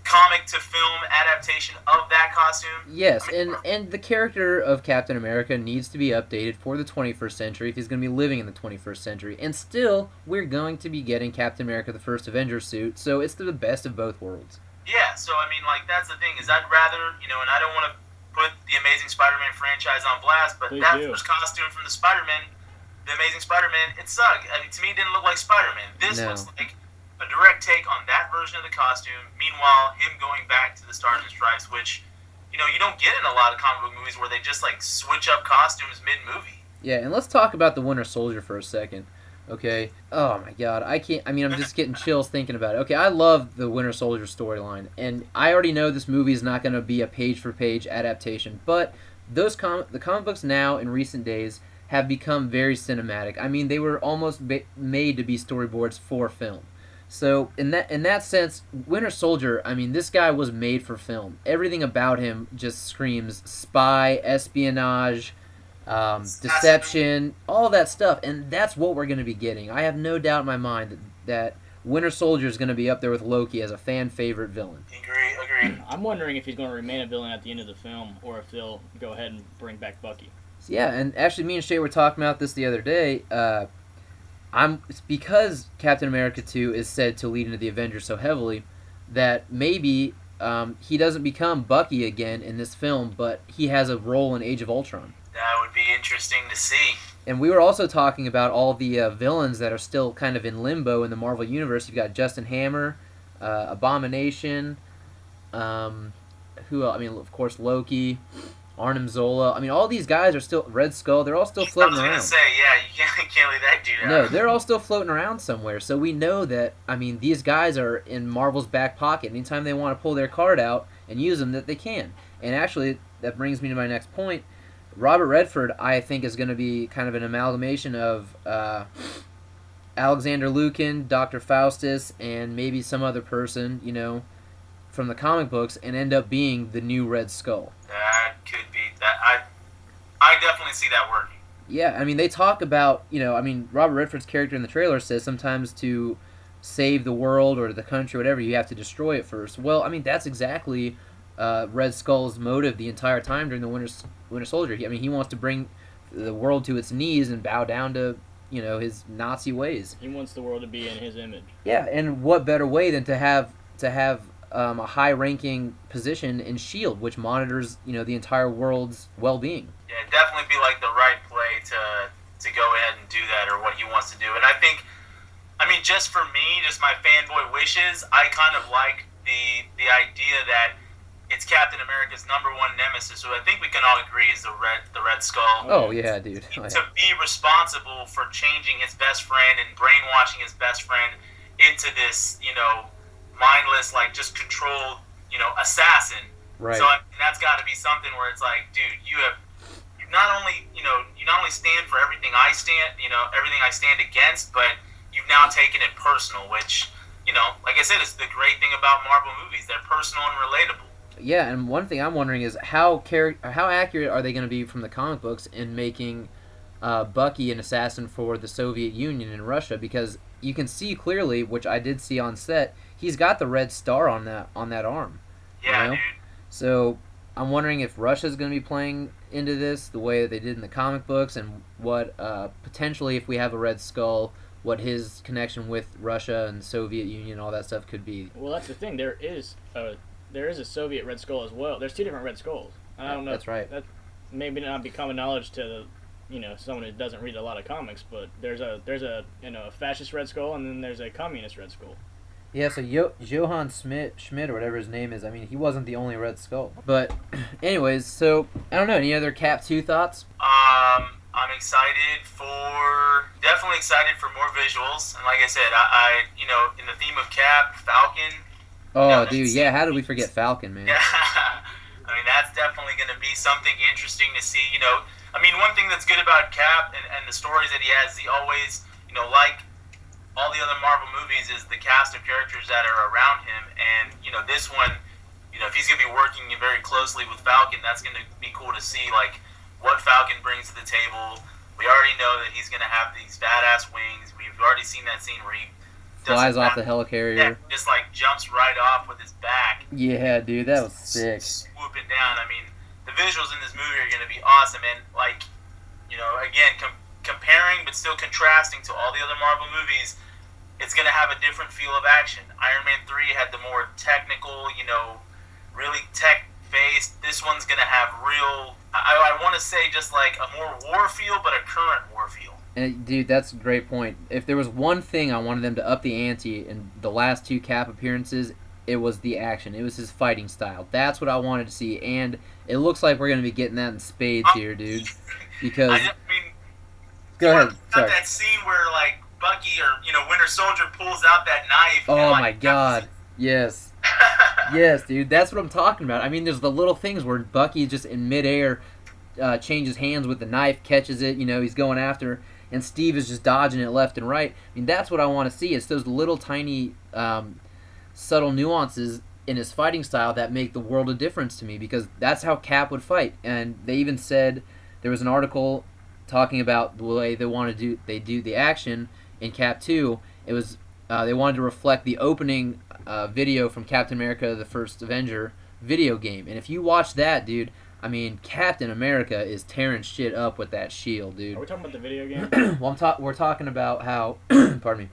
Speaker 2: comic-to-film adaptation of that costume?
Speaker 1: Yes, and the character of Captain America needs to be updated for the 21st century if he's going to be living in the 21st century. And still, we're going to be getting Captain America the First Avenger suit, so it's the best of both worlds.
Speaker 2: Yeah, so, I mean, that's the thing, is I'd rather, and I don't want to put the Amazing Spider-Man franchise on blast, but first costume from the Spider-Man, the Amazing Spider-Man, it sucked. I mean, to me, it didn't look like Spider-Man. This looks like a direct take on that version of the costume. Meanwhile, him going back to the Stars and Stripes, which, you don't get in a lot of comic book movies where they just, switch up costumes mid-movie.
Speaker 1: Yeah, and let's talk about the Winter Soldier for a second, okay? Oh, my God. I'm just getting chills thinking about it. Okay, I love the Winter Soldier storyline, and I already know this movie is not going to be a page-for-page adaptation, but the comic books now, in recent days, have become very cinematic. I mean, they were almost made to be storyboards for film. So in that sense, Winter Soldier, I mean, this guy was made for film. Everything about him just screams spy, espionage, deception, all that stuff, and that's what we're going to be getting. I have no doubt in my mind that Winter Soldier is going to be up there with Loki as a fan favorite villain.
Speaker 2: Agree.
Speaker 3: I'm wondering if he's going to remain a villain at the end of the film, or if they'll go ahead and bring back Bucky.
Speaker 1: Yeah, and actually, me and Shea were talking about this the other day. It's because Captain America 2 is said to lead into the Avengers so heavily that maybe he doesn't become Bucky again in this film, but he has a role in Age of Ultron.
Speaker 2: That would be interesting to see.
Speaker 1: And we were also talking about all the villains that are still kind of in limbo in the Marvel Universe. You've got Justin Hammer, Abomination. Who else? I mean, of course, Loki, Arnim Zola. I mean, all these guys are still Red Skull. They're all still floating
Speaker 2: I was
Speaker 1: around.
Speaker 2: gonna say, yeah, you can't leave that dude out.
Speaker 1: No, they're all still floating around somewhere. So we know that. I mean, these guys are in Marvel's back pocket. Anytime they want to pull their card out and use them, that they can. And actually, that brings me to my next point. Robert Redford, I think, is going to be kind of an amalgamation of Alexander Lukin, Dr. Faustus, and maybe some other person, from the comic books, and end up being the new Red Skull.
Speaker 2: That could be that. I definitely see that working.
Speaker 1: Yeah, I mean, they talk about, Robert Redford's character in the trailer says sometimes to save the world or the country or whatever, you have to destroy it first. Well, I mean, that's exactly Red Skull's motive the entire time during the Winter Soldier. He wants to bring the world to its knees and bow down to, his Nazi ways.
Speaker 3: He wants the world to be in his image.
Speaker 1: Yeah, and what better way than to have a high-ranking position in S.H.I.E.L.D., which monitors, the entire world's well-being.
Speaker 2: Yeah, it'd definitely be like the right play to go ahead and do that, or what he wants to do. And I think, just for me, just my fanboy wishes, I kind of like the idea that it's Captain America's #1 nemesis, who I think we can all agree is the Red Skull.
Speaker 1: Oh yeah, dude. Oh, yeah.
Speaker 2: To be responsible for changing his best friend and brainwashing his best friend into this, mindless, just controlled, assassin.
Speaker 1: Right.
Speaker 2: So that's got to be something where it's like, dude, you not only stand for everything I stand, everything I stand against, but you've now taken it personal, which, like I said, is the great thing about Marvel movies. They're personal and relatable.
Speaker 1: Yeah, and one thing I'm wondering is how accurate are they going to be from the comic books in making Bucky an assassin for the Soviet Union and Russia, because you can see clearly, which I did see on set, he's got the red star on that arm.
Speaker 2: Yeah, dude.
Speaker 1: So I'm wondering if Russia's going to be playing into this the way that they did in the comic books, and what potentially, if we have a Red Skull, what his connection with Russia and the Soviet Union, all that stuff could be.
Speaker 3: Well, that's the thing. There is a Soviet Red Skull as well. There's 2 different Red Skulls. I don't know.
Speaker 1: That's right.
Speaker 3: That maybe not be common knowledge to someone who doesn't read a lot of comics, but there's a fascist Red Skull, and then there's a communist Red Skull.
Speaker 1: Yeah, so Johann Schmidt, or whatever his name is, he wasn't the only Red Skull. But, anyways, so, I don't know, any other Cap 2 thoughts?
Speaker 2: I'm definitely excited for more visuals, and like I said, I in the theme of Cap, Falcon.
Speaker 1: Oh, dude, yeah, how did we forget Falcon, man?
Speaker 2: Yeah, that's definitely going to be something interesting to see, one thing that's good about Cap and the stories that he has, he always, like all the other Marvel movies, is the cast of characters that are around him, and, this one, if he's going to be working very closely with Falcon, that's going to be cool to see, what Falcon brings to the table. We already know that he's going to have these badass wings. We've already seen that scene where he
Speaker 1: flies off the helicarrier.
Speaker 2: Yeah, just jumps right off with his back.
Speaker 1: Yeah, dude, that was sick.
Speaker 2: Swooping down. The visuals in this movie are going to be awesome, and again, comparing but still contrasting to all the other Marvel movies, it's going to have a different feel of action. Iron Man 3 had the more technical, really tech-based. This one's going to have real, I want to say just a more war feel, but a current war feel.
Speaker 1: And, dude, that's a great point. If there was one thing I wanted them to up the ante in the last 2 Cap appearances, it was the action. It was his fighting style. That's what I wanted to see, and it looks like we're going to be getting that in spades here, dude. Because... Go ahead. Sorry.
Speaker 2: That scene where, Bucky or, Winter Soldier pulls out that knife.
Speaker 1: Oh, my God. Yes. Yes, dude. That's what I'm talking about. There's the little things where Bucky just in midair changes hands with the knife, catches it, he's going after, and Steve is just dodging it left and right. That's what I want to see. It's those little tiny subtle nuances in his fighting style that make the world of difference to me, because that's how Cap would fight. And they even said, there was an article talking about the way they do the action in Cap 2. It was they wanted to reflect the opening video from Captain America: The First Avenger video game. And if you watch that, dude, Captain America is tearing shit up with that shield, dude.
Speaker 3: Are we talking about the video game?
Speaker 1: Well, we're talking about how, pardon me,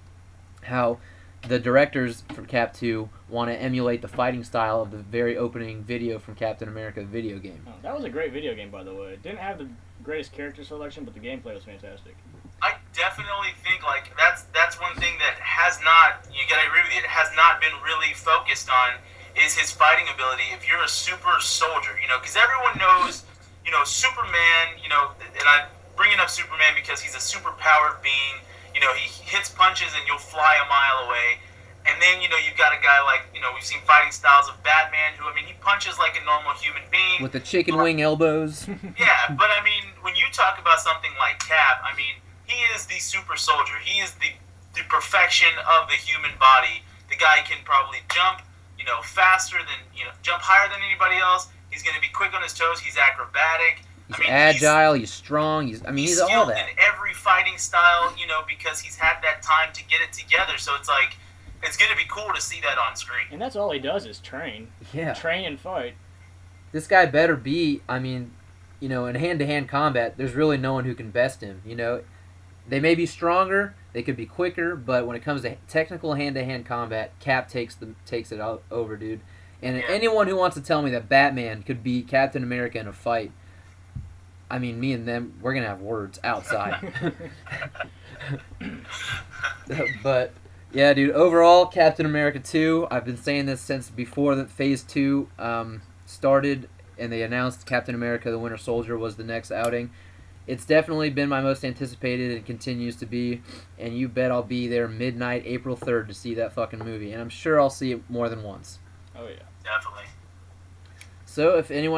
Speaker 1: how the directors for Cap 2 want to emulate the fighting style of the very opening video from Captain America video game.
Speaker 3: Oh, that was a great video game, by the way. It didn't have the greatest character selection, but the gameplay was fantastic.
Speaker 2: definitely think like that's one thing that has not, you gotta agree with you, it has not been really focused on, is his fighting ability. If you're a super soldier, because everyone knows, Superman, and I'm bringing up Superman because he's a super powered being. He hits punches and you'll fly a mile away. And then, you've got a guy like, we've seen fighting styles of Batman who, he punches like a normal human being.
Speaker 1: With the chicken wing elbows.
Speaker 2: Yeah, but when you talk about something like Cap, he is the super soldier. He is the perfection of the human body. The guy can probably jump, faster than, jump higher than anybody else. He's going to be quick on his toes. He's acrobatic.
Speaker 1: He's agile. He's strong. He's all that.
Speaker 2: In every fighting style, because he's had that time to get it together. So it's like, it's going to be cool to see that on screen.
Speaker 3: And that's all he does is train.
Speaker 1: Yeah.
Speaker 3: Train and fight.
Speaker 1: This guy better be, in hand-to-hand combat, there's really no one who can best him. They may be stronger, they could be quicker, but when it comes to technical hand-to-hand combat, Cap takes it over, dude. And anyone who wants to tell me that Batman could beat Captain America in a fight, me and them, we're going to have words outside. But, yeah, dude, overall, Captain America 2, I've been saying this since before that Phase 2 started, and they announced Captain America the Winter Soldier was the next outing. It's definitely been my most anticipated and continues to be, and you bet I'll be there midnight, April 3rd to see that fucking movie, and I'm sure I'll see it more than once.
Speaker 3: Oh, yeah.
Speaker 2: Definitely.
Speaker 1: So, if no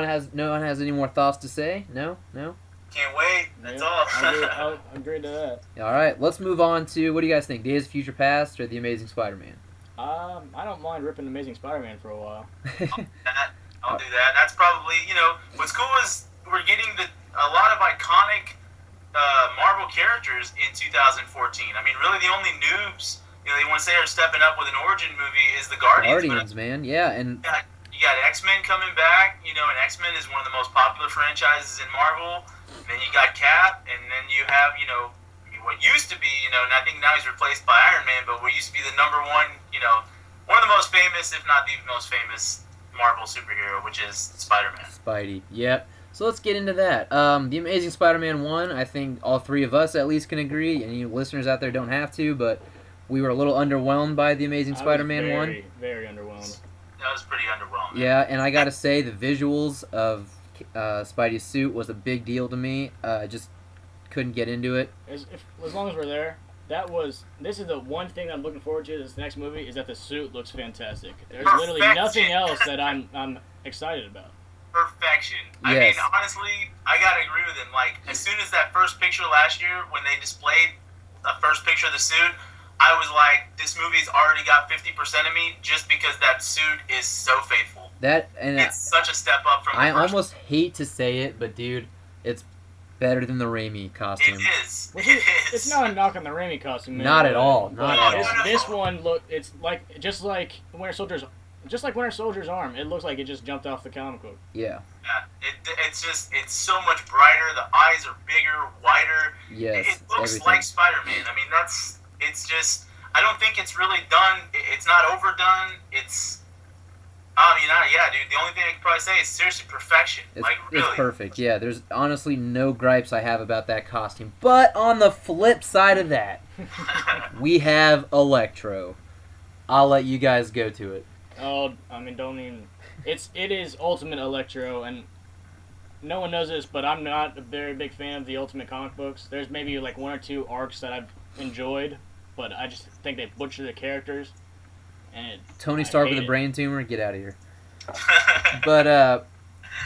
Speaker 1: one has any more thoughts to say, no?
Speaker 2: Can't wait. That's all.
Speaker 3: I'll agree to that.
Speaker 1: All right, let's move on to, what do you guys think, Days of Future Past or The Amazing Spider-Man?
Speaker 3: I don't mind ripping Amazing Spider-Man for a while.
Speaker 2: I'll do that. That's probably, what's cool is we're getting a lot of iconic Marvel characters in 2014. Really the only noobs, they want to say are stepping up with an origin movie is the Guardians.
Speaker 1: Man, yeah, and
Speaker 2: you got X-Men coming back, and X-Men is one of the most popular franchises in Marvel. And then you got Cap, and then you have, what used to be, and I think now he's replaced by Iron Man, but what used to be the number one, one of the most famous, if not the most famous Marvel superhero, which is Spider-Man.
Speaker 1: Spidey, yep. So let's get into that. The Amazing Spider-Man 1, I think all three of us at least can agree, and you listeners out there don't have to, but we were a little underwhelmed by The Amazing Spider-Man 1.
Speaker 3: Very underwhelmed.
Speaker 2: That was pretty underwhelming.
Speaker 1: Yeah, and I gotta say, the visuals of Spidey's suit was a big deal to me. I just couldn't get into it.
Speaker 3: As long as we're there, this is the one thing I'm looking forward to this next movie, is that the suit looks fantastic. There's literally nothing else that I'm excited about.
Speaker 2: Perfection.
Speaker 1: Yes.
Speaker 2: Honestly, I gotta agree with him. Like, as soon as that first picture last year, when they displayed the first picture of the suit, I was like, this movie's already got 50% of me just because that suit is so faithful. It's such a step up from the first.
Speaker 1: Almost hate to say it, but dude, it's better than the Raimi costume.
Speaker 2: It is.
Speaker 3: It's not a knock on the Raimi costume, man.
Speaker 1: Not at all. Not at all.
Speaker 3: This one it's like just like Winter Soldier's arm. It looks like it just jumped off the comic book.
Speaker 1: Yeah.
Speaker 2: It's so much brighter. The eyes are bigger, wider.
Speaker 1: Yes.
Speaker 2: It looks
Speaker 1: everything.
Speaker 2: like Spider-Man. It's just, I don't think it's really done. It's not overdone. Yeah, dude. The only thing I could probably say is seriously perfection.
Speaker 1: It's
Speaker 2: really.
Speaker 1: perfect. Yeah, there's honestly no gripes I have about that costume. But on the flip side of that, we have Electro. I'll let you guys go to it.
Speaker 3: Oh, don't even. It is Ultimate Electro, and no one knows this, but I'm not a very big fan of the Ultimate comic books. There's maybe like one or two arcs that I've enjoyed, but I just think they butcher the characters. And
Speaker 1: Tony Stark with a brain tumor, get out of here. But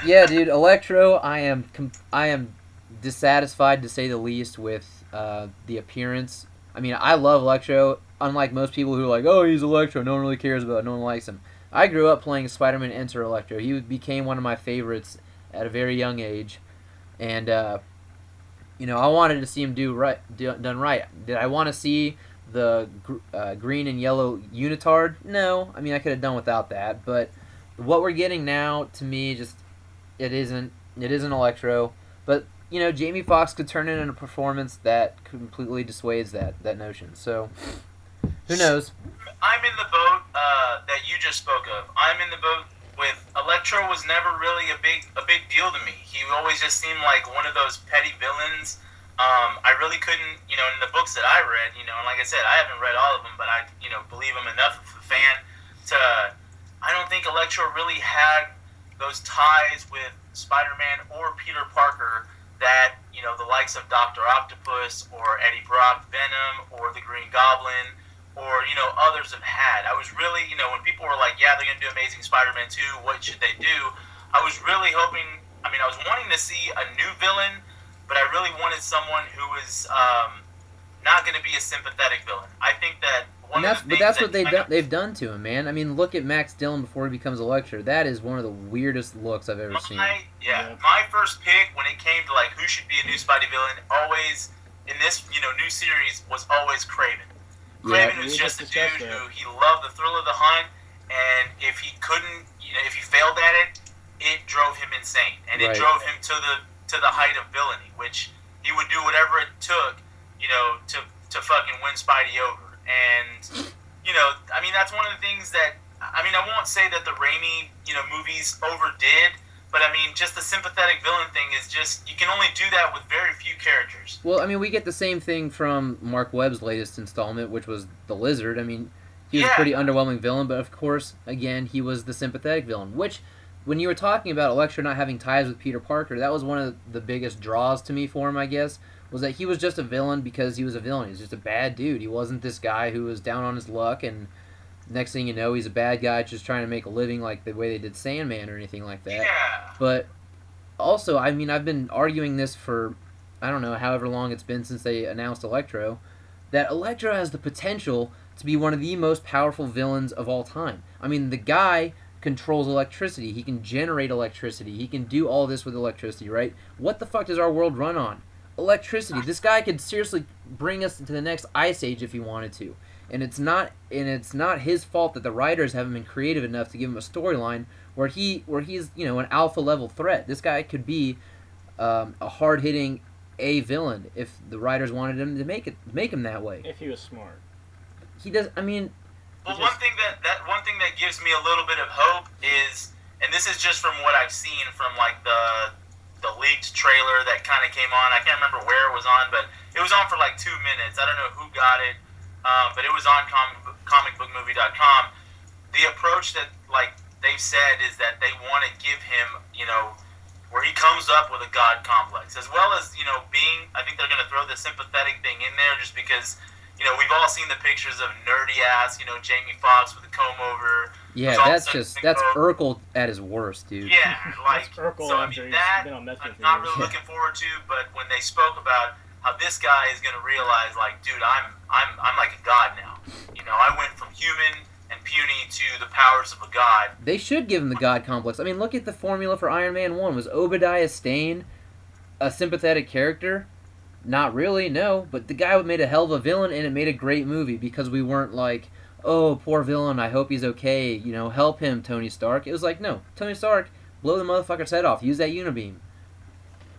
Speaker 1: yeah, dude, Electro, I am dissatisfied to say the least with the appearance. I love Electro. Unlike most people who are like, oh, he's Electro, no one really cares about it, no one likes him. I grew up playing Spider-Man Enter Electro. He became one of my favorites at a very young age, and I wanted to see him done right. Did I want to see the green and yellow unitard? No. I could have done without that, but what we're getting now, to me, just it isn't Electro. But Jamie Foxx could turn in a performance that completely dissuades that notion. So who knows?
Speaker 2: I'm in the boat that you just spoke of. I'm in the boat with Electro. Was never really a big deal to me. He always just seemed like one of those petty villains I really couldn't, in the books that I read, and like I said, I haven't read all of them, but I, believe I'm enough of a fan to, I don't think Electro really had those ties with Spider-Man or Peter Parker that, the likes of Dr. Octopus or Eddie Brock Venom or the Green Goblin or, others have had. I was really, when people were like, yeah, they're going to do Amazing Spider-Man 2, what should they do? I was really hoping, I was wanting to see a new villain, but I really wanted someone who was not going to be a sympathetic villain. I think that
Speaker 1: that's what they've done to him, man. I mean, look at Max Dillon before he becomes Electro. That is one of the weirdest looks I've ever seen.
Speaker 2: My first pick when it came to like who should be a new Spidey villain, always in this new series was always Kraven. Kraven was just a dude who he loved the thrill of the hunt, and if he couldn't, if he failed at it, it drove him insane, and it drove him to the height of villainy, which he would do whatever it took, to fucking win Spidey over. And, that's one of the things that, I won't say that the Raimi, movies overdid, but just the sympathetic villain thing is just, you can only do that with very few characters.
Speaker 1: Well, we get the same thing from Mark Webb's latest installment, which was The Lizard. He was a pretty underwhelming villain, but of course, again, he was the sympathetic villain, which, when you were talking about Electro not having ties with Peter Parker, that was one of the biggest draws to me for him, I guess, was that he was just a villain because he was a villain. He was just a bad dude. He wasn't this guy who was down on his luck, and next thing you know, he's a bad guy just trying to make a living like the way they did Sandman or anything like that.
Speaker 2: Yeah.
Speaker 1: But also, I've been arguing this for, I don't know, however long it's been since they announced Electro, that Electro has the potential to be one of the most powerful villains of all time. The guy controls electricity. He can generate electricity. He can do all this with electricity, right? What the fuck does our world run on? Electricity. This guy could seriously bring us into the next ice age if he wanted to. And it's not his fault that the writers haven't been creative enough to give him a storyline where he's an alpha level threat. This guy could be a hard hitting A villain if the writers wanted him to make him that way.
Speaker 3: If he was smart.
Speaker 1: He does.
Speaker 2: Well, one thing that gives me a little bit of hope is, and this is just from what I've seen from like the leaked trailer that kind of came on. I can't remember where it was on, but it was on for like 2 minutes. I don't know who got it, but it was on comicbookmovie.com. The approach that like they've said is that they want to give him, where he comes up with a god complex, as well as being. I think they're going to throw the sympathetic thing in there just because. We've all seen the pictures of nerdy ass, Jamie Foxx with a comb over.
Speaker 1: Yeah, that's Urkel at his worst, dude.
Speaker 2: Yeah, like
Speaker 3: Urkel,
Speaker 2: so. That I'm not really looking forward to. But when they spoke about how this guy is going to realize, like, dude, I'm like a god now. I went from human and puny to the powers of a god.
Speaker 1: They should give him the god complex. Look at the formula for Iron Man 1. Was Obadiah Stane a sympathetic character? Not really, no. But the guy made a hell of a villain, and it made a great movie because we weren't like, oh, poor villain, I hope he's okay, help him, Tony Stark. It was like, no, Tony Stark, blow the motherfucker's head off, use that unibeam.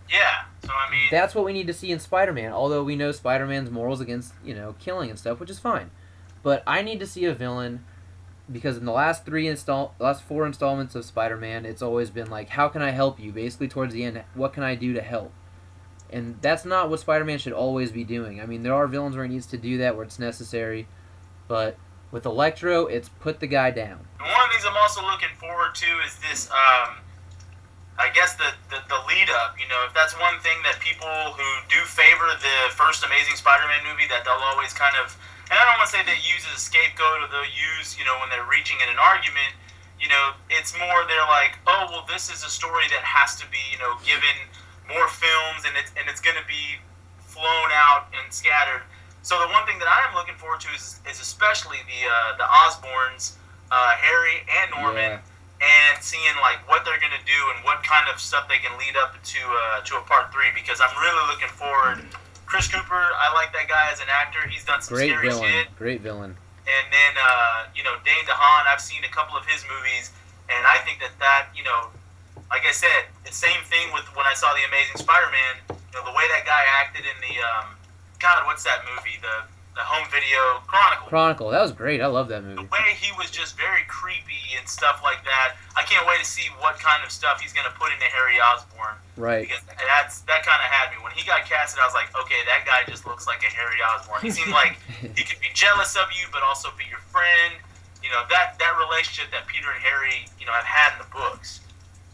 Speaker 2: Yeah, so
Speaker 1: that's what we need to see in Spider-Man, although we know Spider-Man's morals against, killing and stuff, which is fine. But I need to see a villain, because in the last 4 installments of Spider-Man, it's always been like, how can I help you? Basically, towards the end, what can I do to help? And that's not what Spider-Man should always be doing. There are villains where he needs to do that, where it's necessary. But with Electro, it's put the guy down.
Speaker 2: One of the things I'm also looking forward to is this, I guess, the lead-up. If that's one thing that people who do favor the first Amazing Spider-Man movie, that they'll always kind of, and I don't want to say they use as a scapegoat, or they'll use, when they're reaching in an argument, it's more they're like, oh, well, this is a story that has to be, given more films, and it's going to be flown out and scattered. So the one thing that I am looking forward to is especially the Osborns, Harry and Norman, and seeing like what they're going to do and what kind of stuff they can lead up to a part 3. Because I'm really looking forward. Chris Cooper, I like that guy as an actor. He's done some scary shit.
Speaker 1: Great villain.
Speaker 2: And then Dane DeHaan, I've seen a couple of his movies, and I think that like I said, the same thing with when I saw The Amazing Spider-Man, the way that guy acted in the, God, what's that movie? the home video Chronicle.
Speaker 1: Chronicle. That was great. I love that
Speaker 2: The
Speaker 1: movie.
Speaker 2: way he was just very creepy and stuff like that. I can't wait to see what kind of stuff he's going to put into Harry Osborn.
Speaker 1: Right.
Speaker 2: Because that kind of had me. When he got casted, I was like, okay, that guy just looks like a Harry Osborn. He seemed like he could be jealous of you, but also be your friend. You know, that relationship that Peter and Harry, have had in the books.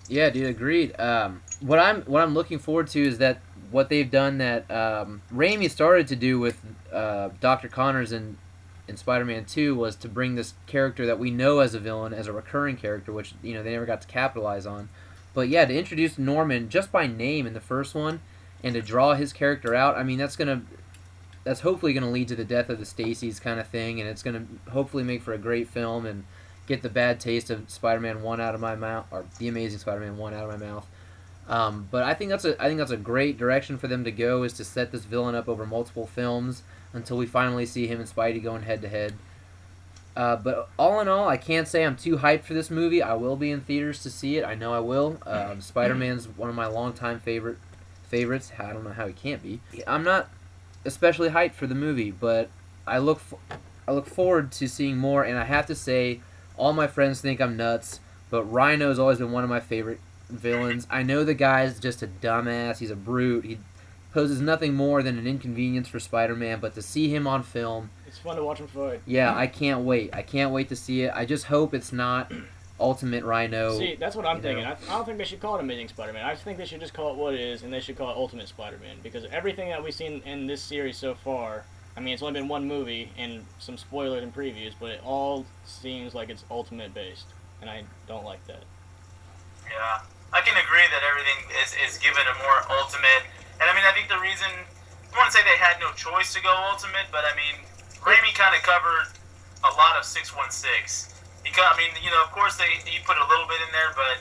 Speaker 1: Yeah, dude, agreed. What I'm looking forward to is that what they've done that Raimi started to do with Dr. Connors in Spider-Man 2 was to bring this character that we know as a villain as a recurring character, which they never got to capitalize on. But yeah, to introduce Norman just by name in the first one and to draw his character out, I mean that's hopefully gonna lead to the death of the Stacys kind of thing, and it's gonna hopefully make for a great film and get the bad taste of Spider-Man 1 out of my mouth, or the Amazing Spider-Man 1 out of my mouth. But I think that's a great direction for them to go, is to set this villain up over multiple films until we finally see him and Spidey going head to head. But all in all, I can't say I'm too hyped for this movie. I will be in theaters to see it. I know I will. Spider-Man's one of my longtime favorites. I don't know how he can't be. I'm not especially hyped for the movie, but I look forward to seeing more. And I have to say, all my friends think I'm nuts, but Rhino's always been one of my favorite villains. I know the guy's just a dumbass. He's a brute. He poses nothing more than an inconvenience for Spider-Man, but to see him on film,
Speaker 3: it's fun to watch him fight.
Speaker 1: yeah, I can't wait. I can't wait to see it. I just hope it's not Ultimate Rhino.
Speaker 3: See, that's what I'm thinking. I don't think they should call it Amazing Spider-Man. I think they should just call it what it is, and they should call it Ultimate Spider-Man, because everything that we've seen in this series so far, I mean, it's only been one movie and some spoilers and previews, but it all seems like it's Ultimate based, and I don't like that.
Speaker 2: Yeah, I can agree that everything is given a more ultimate. And I mean, I think the reason, I wouldn't say they had no choice to go ultimate, but I mean, Raimi kind of covered a lot of 616. Of course he put a little bit in there, but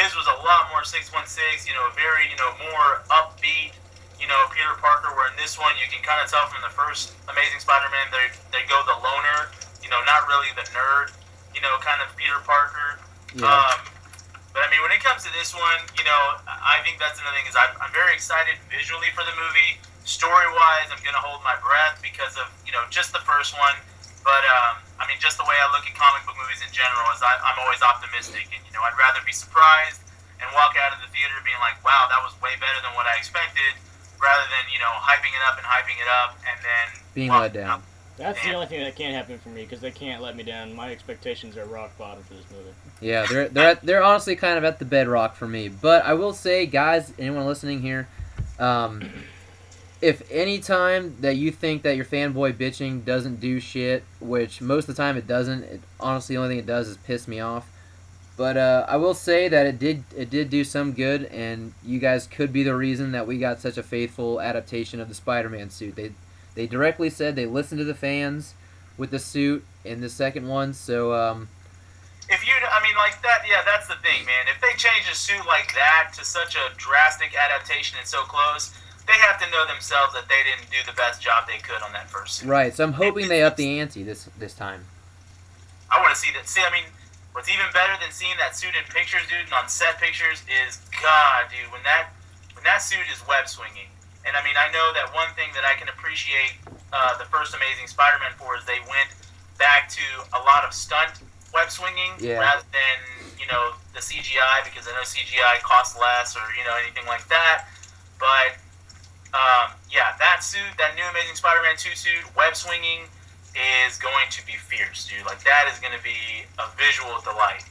Speaker 2: his was a lot more 616. A very more upbeat. Peter Parker. Where in this one, you can kind of tell from the first Amazing Spider-Man, they go the loner. Not really the nerd. Kind of Peter Parker.
Speaker 1: Yeah.
Speaker 2: But I mean, when it comes to this one, I think that's another thing is I'm very excited visually for the movie. Story-wise, I'm gonna hold my breath because of just the first one. But I mean, just the way I look at comic book movies in general is I'm always optimistic, and I'd rather be surprised and walk out of the theater being like, wow, that was way better than what I expected, rather than hyping it up and then
Speaker 1: Being let down.
Speaker 3: That's the only thing that can't happen for me, because they can't let me down. My expectations are rock bottom for this movie.
Speaker 1: Yeah, they're honestly kind of at the bedrock for me. But I will say, guys, anyone listening here, if any time that you think that your fanboy bitching doesn't do shit, which most of the time it doesn't, honestly the only thing it does is piss me off. But I will say that it did do some good, and you guys could be the reason that we got such a faithful adaptation of the Spider-Man suit. They directly said they listened to the fans with the suit in the second one, so
Speaker 2: like that, yeah, that's the thing, man. If they change a suit like that to such a drastic adaptation and so close, they have to know themselves that they didn't do the best job they could on that first suit.
Speaker 1: right. So I'm hoping they up the ante this time.
Speaker 2: I want to see that. What's even better than seeing that suit in pictures, dude, and on set pictures is, God, dude, when that suit is web swinging. And I mean, I know that one thing that I can appreciate the first Amazing Spider-Man for is they went back to a lot of stunt web swinging rather than the CGI, because I know CGI costs less or anything like that. But that suit, that new Amazing Spider-Man 2 suit, web swinging is going to be fierce, dude. Like, that is going to be a visual delight.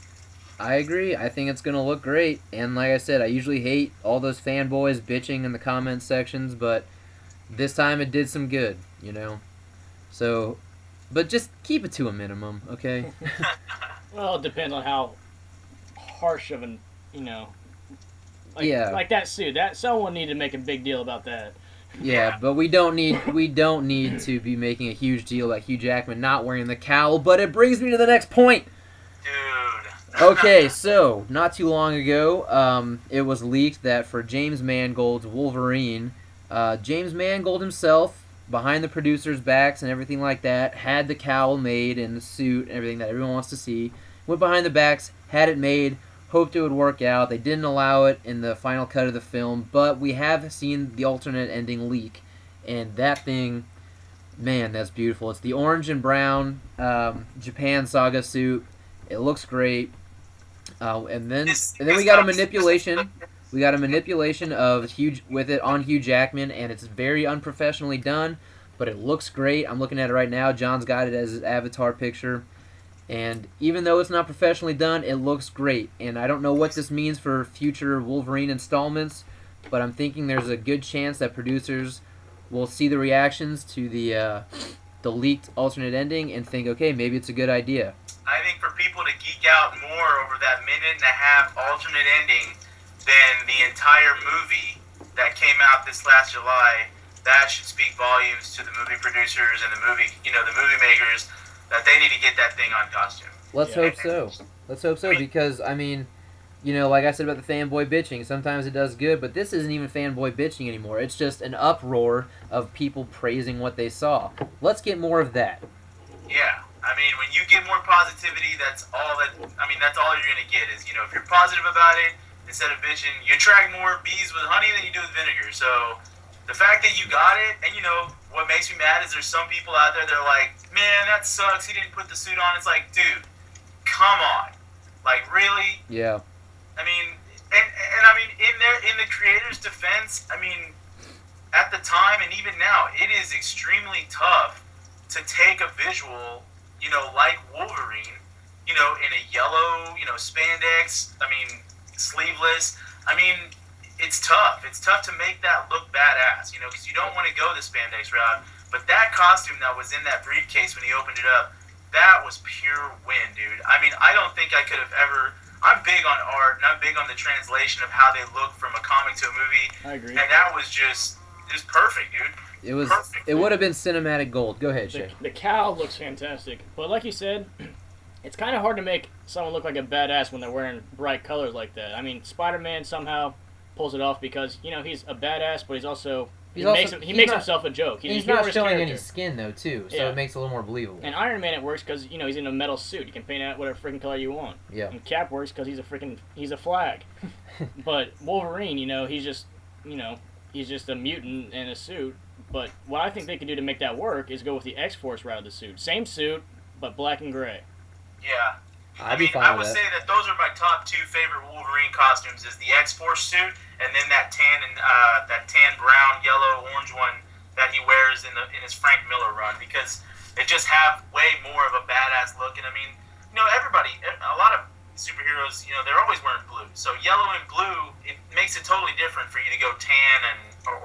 Speaker 1: I agree. I think it's going to look great. And like I said, I usually hate all those fanboys bitching in the comments sections, but this time it did some good, So, but just keep it to a minimum, okay?
Speaker 3: Well, it depends on how harsh of an,
Speaker 1: Yeah.
Speaker 3: Like that suit. That someone needed to make a big deal about that.
Speaker 1: Yeah, but we don't need to be making a huge deal about Hugh Jackman not wearing the cowl, but it brings me to the next point.
Speaker 2: Dude.
Speaker 1: Okay, so, not too long ago, it was leaked that for James Mangold's Wolverine, James Mangold himself, behind the producers' backs and everything like that, had the cowl made and the suit and everything that everyone wants to see, went behind the backs, had it made, hoped it would work out. They didn't allow it in the final cut of the film, but we have seen the alternate ending leak, and that thing Man, that's beautiful. It's the orange and brown Japan Saga suit. It looks great. And then we got a manipulation. We got a manipulation of Hugh Jackman, and it's very unprofessionally done, but it looks great. I'm looking at it right now. John's got it as his avatar picture, and even though it's not professionally done, it looks great. And I don't know what this means for future Wolverine installments, but I'm thinking there's a good chance that producers will see the reactions to the leaked alternate ending and think, okay, maybe it's a good idea.
Speaker 2: I think for people to geek out more over that minute and a half alternate ending than the entire movie that came out this last July, that should speak volumes to the movie producers and the movie makers, that they need to get that thing on costume.
Speaker 1: Let's hope so. Let's hope so, because, I mean, like I said about the fanboy bitching, sometimes it does good, but this isn't even fanboy bitching anymore. It's just an uproar of people praising what they saw. Let's get more of that.
Speaker 2: Yeah. I mean, when you get more positivity, that's all you're going to get is, if you're positive about it, instead of bitching, you attract more bees with honey than you do with vinegar. So the fact that you got it, and what makes me mad is there's some people out there that are like, man, that sucks, he didn't put the suit on. It's like, dude, come on. Like, really?
Speaker 1: Yeah.
Speaker 2: I mean, and I mean, in the creator's defense, I mean, at the time and even now, it is extremely tough to take a visual, like Wolverine, in a yellow, spandex, I mean, sleeveless. I mean, it's tough. It's tough to make that look badass, because you don't want to go the spandex route. But that costume that was in that briefcase when he opened it up, that was pure win, dude. I mean, I don't think I could have ever... I'm big on art, and I'm big on the translation of how they look from a comic to a movie.
Speaker 3: I agree.
Speaker 2: And that was just perfect, dude.
Speaker 1: It was.
Speaker 2: Perfect.
Speaker 1: It would have been cinematic gold. Go ahead, Shea.
Speaker 3: The cowl looks fantastic, but like you said, it's kind of hard to make someone look like a badass when they're wearing bright colors like that. I mean, Spider-Man somehow pulls it off because he's a badass, but he's also he makes himself a joke.
Speaker 1: He's not showing any skin though, too, so it makes it a little more believable.
Speaker 3: And Iron Man, it works because he's in a metal suit. You can paint out whatever freaking color you want.
Speaker 1: Yeah.
Speaker 3: And Cap works because he's a flag. But Wolverine, he's just a mutant in a suit. But what I think they could do to make that work is go with the X-Force route of the suit. Same suit, but black and gray.
Speaker 2: Yeah.
Speaker 1: I
Speaker 2: would say that those are my top two favorite Wolverine costumes: is the X-Force suit, and then that tan, brown, yellow, orange one that he wears in his Frank Miller run, because they just have way more of a badass look. And I mean, a lot of superheroes, they're always wearing blue. So yellow and blue, it makes it totally different for you to go tan or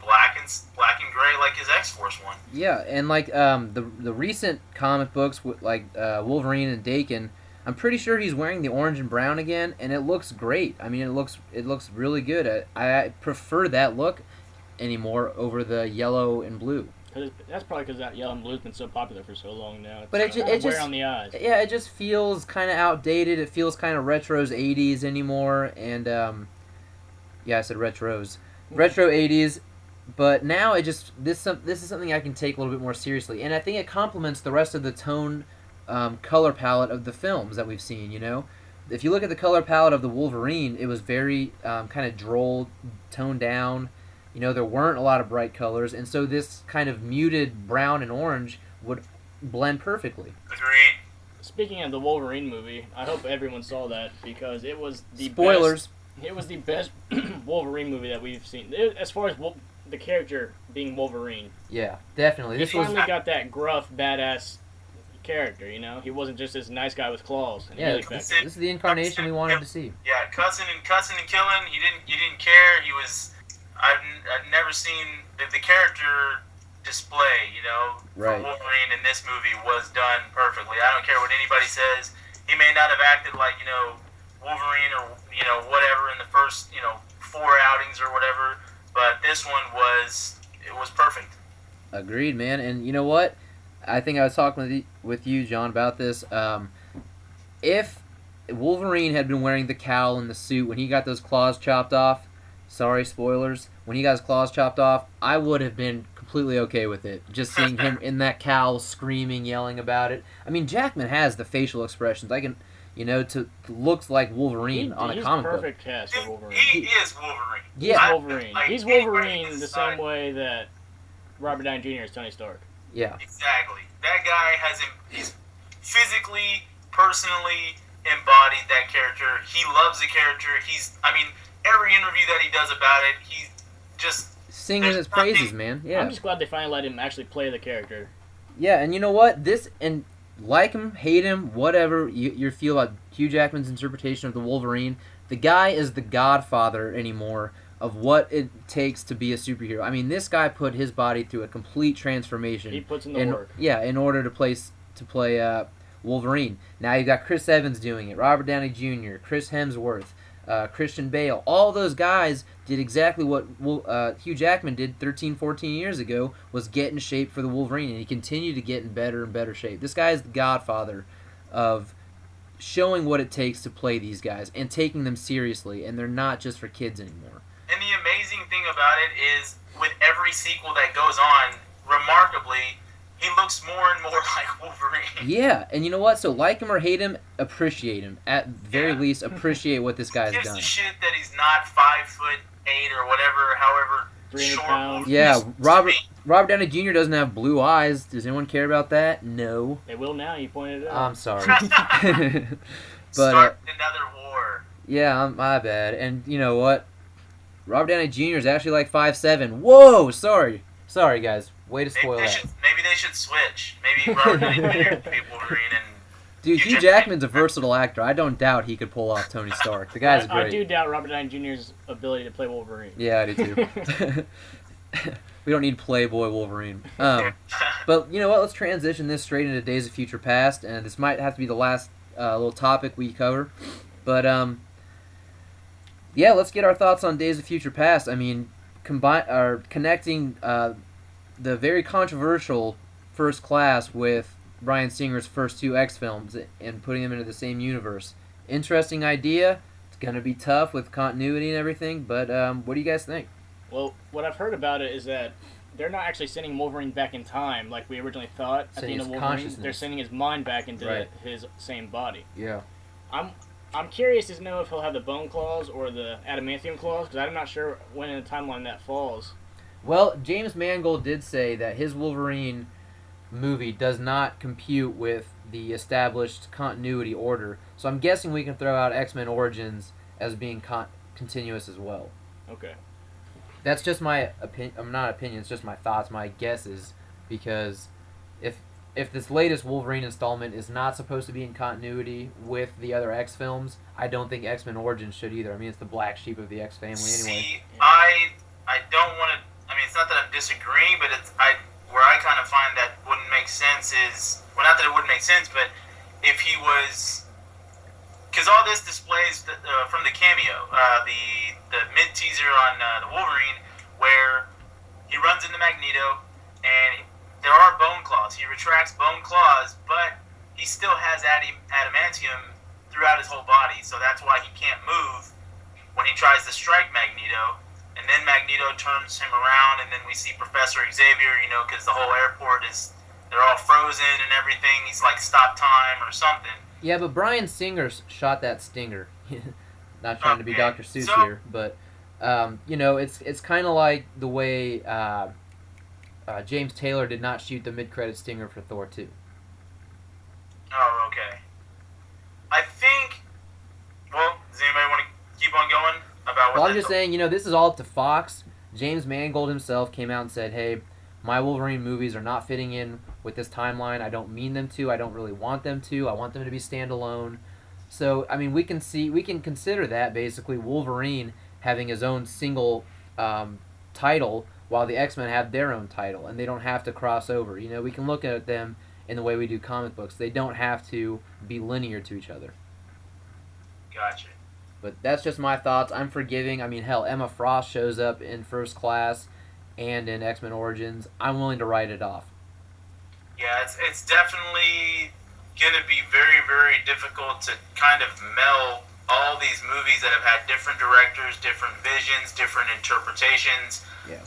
Speaker 2: black and gray like his X-Force one.
Speaker 1: Yeah, and like the recent comic books like Wolverine and Daken, I'm pretty sure he's wearing the orange and brown again, and it looks great. I mean, it looks really good. I prefer that look anymore over the yellow and blue.
Speaker 3: That's probably because that yellow and blue's been so popular for so long now.
Speaker 1: But it just
Speaker 3: wear on the eyes.
Speaker 1: Yeah, it just feels kind of outdated. It feels kind of retro's 80s anymore, and I said retro 80s. But now this is something I can take a little bit more seriously, and I think it complements the rest of the tone. Color palette of the films that we've seen, If you look at the color palette of the Wolverine, it was very kind of droll, toned down. There weren't a lot of bright colors, and so this kind of muted brown and orange would blend perfectly.
Speaker 2: Agreed.
Speaker 3: Speaking of the Wolverine movie, I hope everyone saw that because it was the
Speaker 1: Spoilers.
Speaker 3: It was the best Wolverine movie that we've seen, as far as the character being Wolverine.
Speaker 1: Yeah, definitely.
Speaker 3: He finally got that gruff, badass character, he wasn't just this nice guy with claws. And
Speaker 1: this is the incarnation we wanted to see.
Speaker 2: Yeah, cussing and killing. You didn't care. He was. I've never seen the character display.
Speaker 1: Right.
Speaker 2: For Wolverine in this movie was done perfectly. I don't care what anybody says. He may not have acted like Wolverine or whatever in the first 4 outings or whatever, but this one was perfect.
Speaker 1: Agreed, man. And you know what? I think I was talking with you, John, about this. If Wolverine had been wearing the cowl and the suit when he got those claws chopped off, sorry, spoilers, when he got his claws chopped off, I would have been completely okay with it. Just seeing him in that cowl, screaming, yelling about it. I mean, Jackman has the facial expressions. Looks like Wolverine on a comic book.
Speaker 3: He's perfect cast for Wolverine.
Speaker 2: He is Wolverine.
Speaker 1: Yeah.
Speaker 3: He's Wolverine. He's Wolverine the same way that Robert Downey Jr. is Tony Stark.
Speaker 1: Yeah.
Speaker 2: Exactly. That guy he's physically, personally embodied that character. He loves the character. Every interview that he does about it, he just
Speaker 1: Singing his praises, man. Yeah.
Speaker 3: I'm just glad they finally let him actually play the character.
Speaker 1: Yeah, and you know what? Like him, hate him, whatever you feel about Hugh Jackman's interpretation of the Wolverine, the guy is the godfather anymore of what it takes to be a superhero. I mean, this guy put his body through a complete transformation.
Speaker 3: He puts in the work.
Speaker 1: Yeah, in order to play Wolverine. Now you got Chris Evans doing it, Robert Downey Jr., Chris Hemsworth, Christian Bale. All those guys did exactly what Hugh Jackman did 13, 14 years ago, was get in shape for the Wolverine, and he continued to get in better and better shape. This guy is the godfather of showing what it takes to play these guys and taking them seriously, and they're not just for kids anymore.
Speaker 2: And the amazing thing about it is, with every sequel that goes on, remarkably, he looks more and more like Wolverine.
Speaker 1: Yeah, and you know what? So like him or hate him, appreciate him. At very least, appreciate what this guy's
Speaker 2: gives
Speaker 1: done.
Speaker 2: a shit that he's not 5'8" or whatever, however
Speaker 3: 300
Speaker 2: short
Speaker 3: pounds.
Speaker 2: Wolverine
Speaker 1: Yeah,
Speaker 2: is to
Speaker 1: Robert
Speaker 2: me.
Speaker 1: Downey Jr. doesn't have blue eyes. Does anyone care about that? No.
Speaker 3: They will now. You pointed it out.
Speaker 1: I'm sorry. But
Speaker 2: Start another war.
Speaker 1: yeah, my bad. And you know what? Robert Downey Jr. is actually like 5'7". Whoa, sorry, guys. Way to spoil that.
Speaker 2: Maybe they should switch. Maybe Robert Downey Jr. could be Wolverine and.
Speaker 1: Dude, Hugh Jackman's a versatile actor. I don't doubt he could pull off Tony Stark. The guy's great.
Speaker 3: I do doubt Robert Downey Jr.'s ability to play Wolverine.
Speaker 1: Yeah, I do too. We don't need Playboy Wolverine. But you know what? Let's transition this straight into Days of Future Past, and this might have to be the last little topic we cover. But yeah, let's get our thoughts on Days of Future Past. I mean, connecting the very controversial First Class with Bryan Singer's first two X films and putting them into the same universe. Interesting idea. It's gonna be tough with continuity and everything, but what do you guys think?
Speaker 3: Well, what I've heard about it is that they're not actually sending Wolverine back in time like we originally thought at the end of Wolverine. They're sending his mind back into his same body.
Speaker 1: Yeah.
Speaker 3: I'm curious to know if he'll have the bone claws or the adamantium claws, because I'm not sure when in the timeline that falls.
Speaker 1: Well, James Mangold did say that his Wolverine movie does not compute with the established continuity order, so I'm guessing we can throw out X-Men Origins as being continuous as well.
Speaker 3: Okay.
Speaker 1: That's just my opinion. Not opinion. It's just my thoughts, my guesses. Because if this latest Wolverine installment is not supposed to be in continuity with the other X films, I don't think X-Men Origins should either. I mean, it's the black sheep of the X family anyway.
Speaker 2: See, I don't want to. I mean, it's not that I'm disagreeing, but where I kind of find that wouldn't make sense is, well, not that it wouldn't make sense, but if he was. Because all this displays from the cameo, the mid teaser on the Wolverine, where he runs into Magneto, and there are bone claws. He retracts bone claws, but he still has adamantium throughout his whole body, so that's why he can't move when he tries to strike Magneto. And then Magneto turns him around, and then we see Professor Xavier, because the whole airport they're all frozen and everything. He's like, stop time or something.
Speaker 1: Yeah, but Bryan Singer shot that stinger. Not trying to be Dr. Seuss here, but it's kind of like the way James Taylor did not shoot the mid-credit stinger for Thor 2.
Speaker 2: Oh, okay. I think. Well, does anybody want to keep on going about what?
Speaker 1: Well, I'm just saying, this is all up to Fox. James Mangold himself came out and said, "Hey, my Wolverine movies are not fitting in with this timeline. I don't mean them to. I don't really want them to. I want them to be standalone." So, I mean, we can consider that basically Wolverine having his own single title while the X-Men have their own title, and they don't have to cross over. We can look at them in the way we do comic books. They don't have to be linear to each other.
Speaker 2: Gotcha.
Speaker 1: But that's just my thoughts. I'm forgiving. I mean, hell, Emma Frost shows up in First Class and in X-Men Origins. I'm willing to write it off.
Speaker 2: Yeah, it's definitely going to be very, very difficult to kind of meld all these movies that have had different directors, different visions, different interpretations.
Speaker 1: Yeah.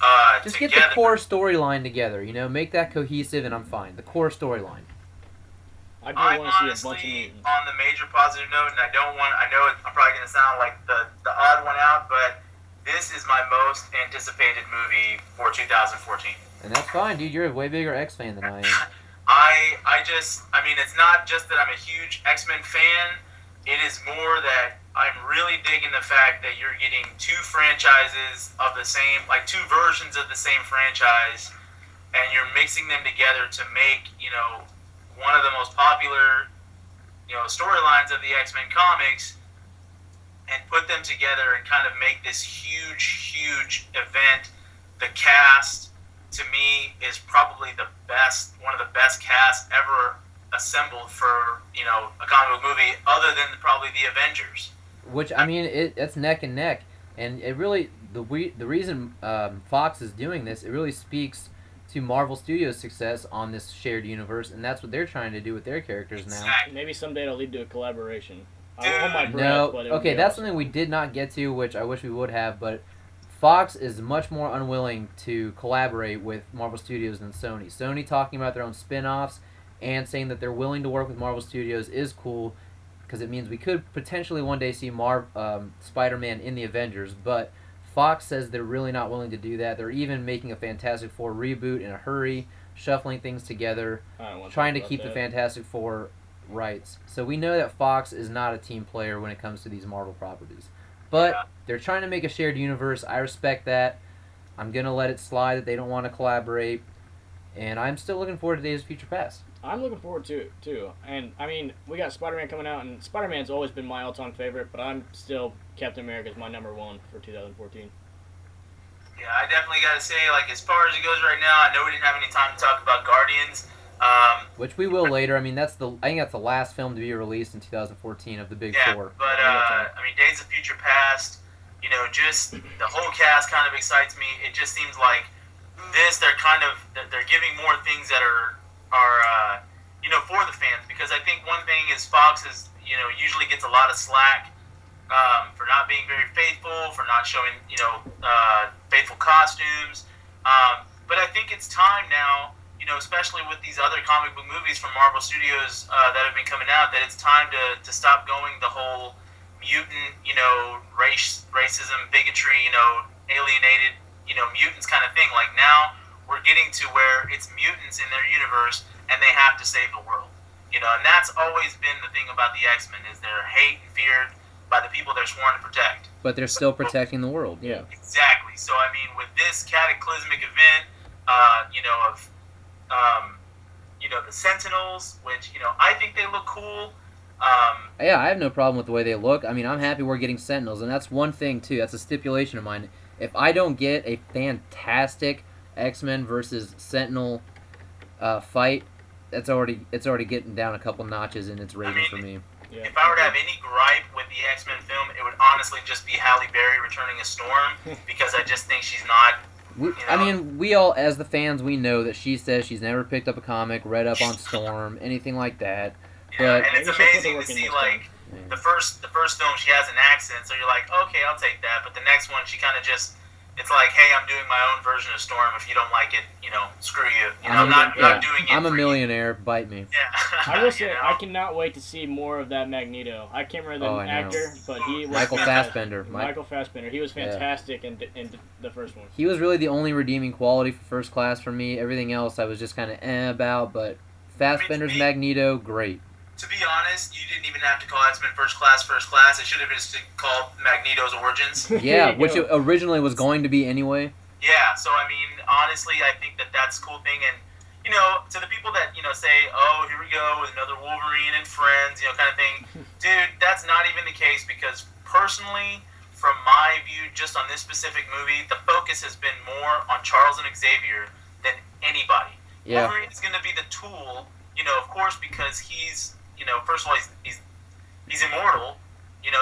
Speaker 1: Just
Speaker 2: together.
Speaker 1: get the core storyline together. Make that cohesive, and I'm fine. The core storyline.
Speaker 3: I do want to see a bunch of
Speaker 2: honestly,
Speaker 3: mutants.
Speaker 2: on the major positive note, and I know I'm probably going to sound like the odd one out, but this is my most anticipated movie for 2014.
Speaker 1: And that's fine, dude. You're a way bigger X fan than I am.
Speaker 2: I mean, it's not just that I'm a huge X-Men fan. It is more that I'm really digging the fact that you're getting two franchises of the same, like two versions of the same franchise, and you're mixing them together to make, one of the most popular, storylines of the X-Men comics, and put them together and kind of make this huge, huge event. The cast, to me, is probably one of the best casts ever assembled for, a comic book movie, other than probably the Avengers.
Speaker 1: Which, I mean, it's neck and neck. And it really, the reason Fox is doing this, it really speaks to Marvel Studios' success on this shared universe, and that's what they're trying to do with their characters now.
Speaker 3: Maybe someday it'll lead to a collaboration.
Speaker 2: Dude.
Speaker 3: I hold my breath,
Speaker 1: No,
Speaker 3: but
Speaker 1: okay, that's something we did not get to, which I wish we would have, but Fox is much more unwilling to collaborate with Marvel Studios than Sony. Sony talking about their own spin-offs and saying that they're willing to work with Marvel Studios is cool, because it means we could potentially one day see Spider-Man in the Avengers, but Fox says they're really not willing to do that. They're even making a Fantastic Four reboot in a hurry, shuffling things together, trying to keep the Fantastic Four rights. So we know that Fox is not a team player when it comes to these Marvel properties. But they're trying to make a shared universe. I respect that. I'm going to let it slide that they don't want to collaborate. And I'm still looking forward to Days of Future Past.
Speaker 3: I'm looking forward to it, too. And, I mean, we got Spider-Man coming out, and Spider-Man's always been my all-time favorite, but I'm still Captain America's my number one for 2014.
Speaker 2: Yeah, I definitely got to say, as far as it goes right now, I know we didn't have any time to talk about Guardians.
Speaker 1: Which we will later. I mean, I think that's the last film to be released in 2014 of the Big Four.
Speaker 2: But, I mean, Days of Future Past, just the whole cast kind of excites me. It just seems like they're giving more things that are for the fans, because I think one thing is Fox is, usually gets a lot of slack for not being very faithful, for not showing, faithful costumes. But I think it's time now, especially with these other comic book movies from Marvel Studios that have been coming out, that it's time to stop going the whole mutant, racism, bigotry, alienated, mutants kind of thing. Like, now we're getting to where it's mutants in their universe and they have to save the world. And that's always been the thing about the X-Men, is they're hate and feared by the people they're sworn to protect.
Speaker 1: But they're still protecting the world.
Speaker 3: Yeah.
Speaker 2: Exactly. So, I mean, with this cataclysmic event, the Sentinels, which, I think they look cool.
Speaker 1: Yeah, I have no problem with the way they look. I mean, I'm happy we're getting Sentinels, and that's one thing, too. That's a stipulation of mine. If I don't get a fantastic X-Men versus Sentinel fight, it's already getting down a couple notches in its rating for me.
Speaker 3: Yeah.
Speaker 2: If I were to have any gripe with the X-Men film, it would honestly just be Halle Berry returning as Storm, because I just think she's not...
Speaker 1: I mean, we all, as the fans, we know that she says she's never picked up a comic, read up on Storm, anything like that.
Speaker 2: Yeah,
Speaker 1: But
Speaker 2: and it's amazing to see, the first film, she has an accent, so you're like, okay, I'll take that. But the next one, she kind of just, it's like, hey, I'm doing my own version of Storm. If you don't like it, screw you. I'm not doing it.
Speaker 1: I'm a
Speaker 2: for
Speaker 1: millionaire. Bite me.
Speaker 2: You. Yeah.
Speaker 3: I will say, I cannot wait to see more of that Magneto. I can't remember the actor, but he was
Speaker 1: Michael Fassbender.
Speaker 3: Michael Fassbender. He was fantastic in the first one.
Speaker 1: He was really the only redeeming quality for First Class for me. Everything else I was just kind of about, but Fassbender's Magneto, great.
Speaker 2: To be honest, you didn't even have to call X-Men First Class. It should have just called Magneto's Origins.
Speaker 1: Yeah, which it originally was going to be anyway.
Speaker 2: Yeah, so I mean, honestly, I think that's a cool thing. And, to the people that, say, oh, here we go with another Wolverine and friends, kind of thing. Dude, that's not even the case, because personally, from my view, just on this specific movie, the focus has been more on Charles and Xavier than anybody.
Speaker 1: Yeah.
Speaker 2: Wolverine is going to be the tool, of course, because he's, first of all, he's immortal,